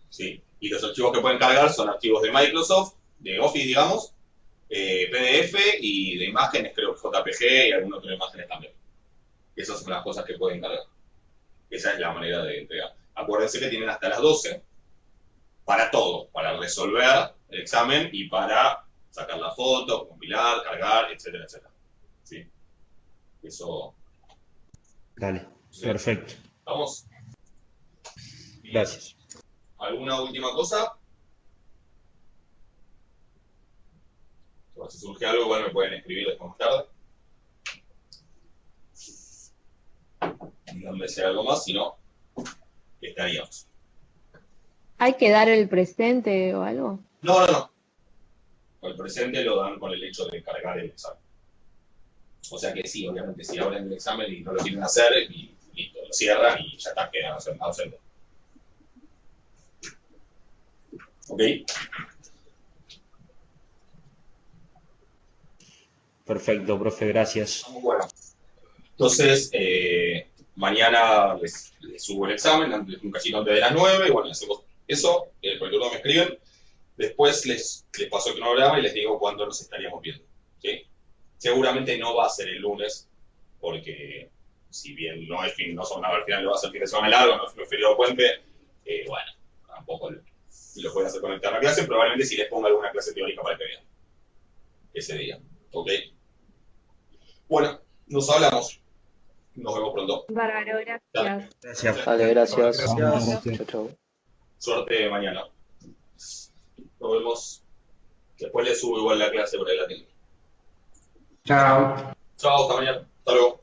¿Sí? Y los archivos que pueden cargar son archivos de Microsoft, de Office, digamos, PDF y de imágenes, creo que JPG y algún otro de imágenes también. Esas son las cosas que pueden cargar. Esa es la manera de entregar. Acuérdense que tienen hasta las 12 para todo, para resolver el examen y para sacar la foto, compilar, cargar, etcétera, etcétera. ¿Sí? Eso. Dale, perfecto. ¿Vamos? Bien. Gracias. ¿Alguna última cosa? Si surge algo, bueno, me pueden escribir después más tarde. Díganme si hay algo más, si no, estaríamos. ¿Hay que dar el presente o algo? No. El presente lo dan con el hecho de cargar el examen. O sea que sí, obviamente, si abren el examen y no lo quieren hacer, y listo, lo cierran y ya está, quedan ausentes. ¿Ok? Perfecto, profe, gracias. Bueno, entonces, mañana les subo el examen, un cachito antes de las 9, y bueno, hacemos eso, por el turno me escriben, después les paso el cronograma y les digo cuándo nos estaríamos viendo, ¿sí? Seguramente no va a ser el lunes, porque si bien no es fin, no son nada al final, va a ser fin de semana largo, no es feriado puente, bueno, tampoco lo pueden hacer conectar a la clase, probablemente si les ponga alguna clase teórica para que vean ese día, ¿ok? Bueno, nos hablamos. Nos vemos pronto. Bárbaro, gracias. Gracias. Dale, gracias. Gracias. Chau, chau. Suerte mañana. Nos vemos. Después les subo igual la clase por ahí la tengo. Chao. Chao, hasta mañana. Hasta luego.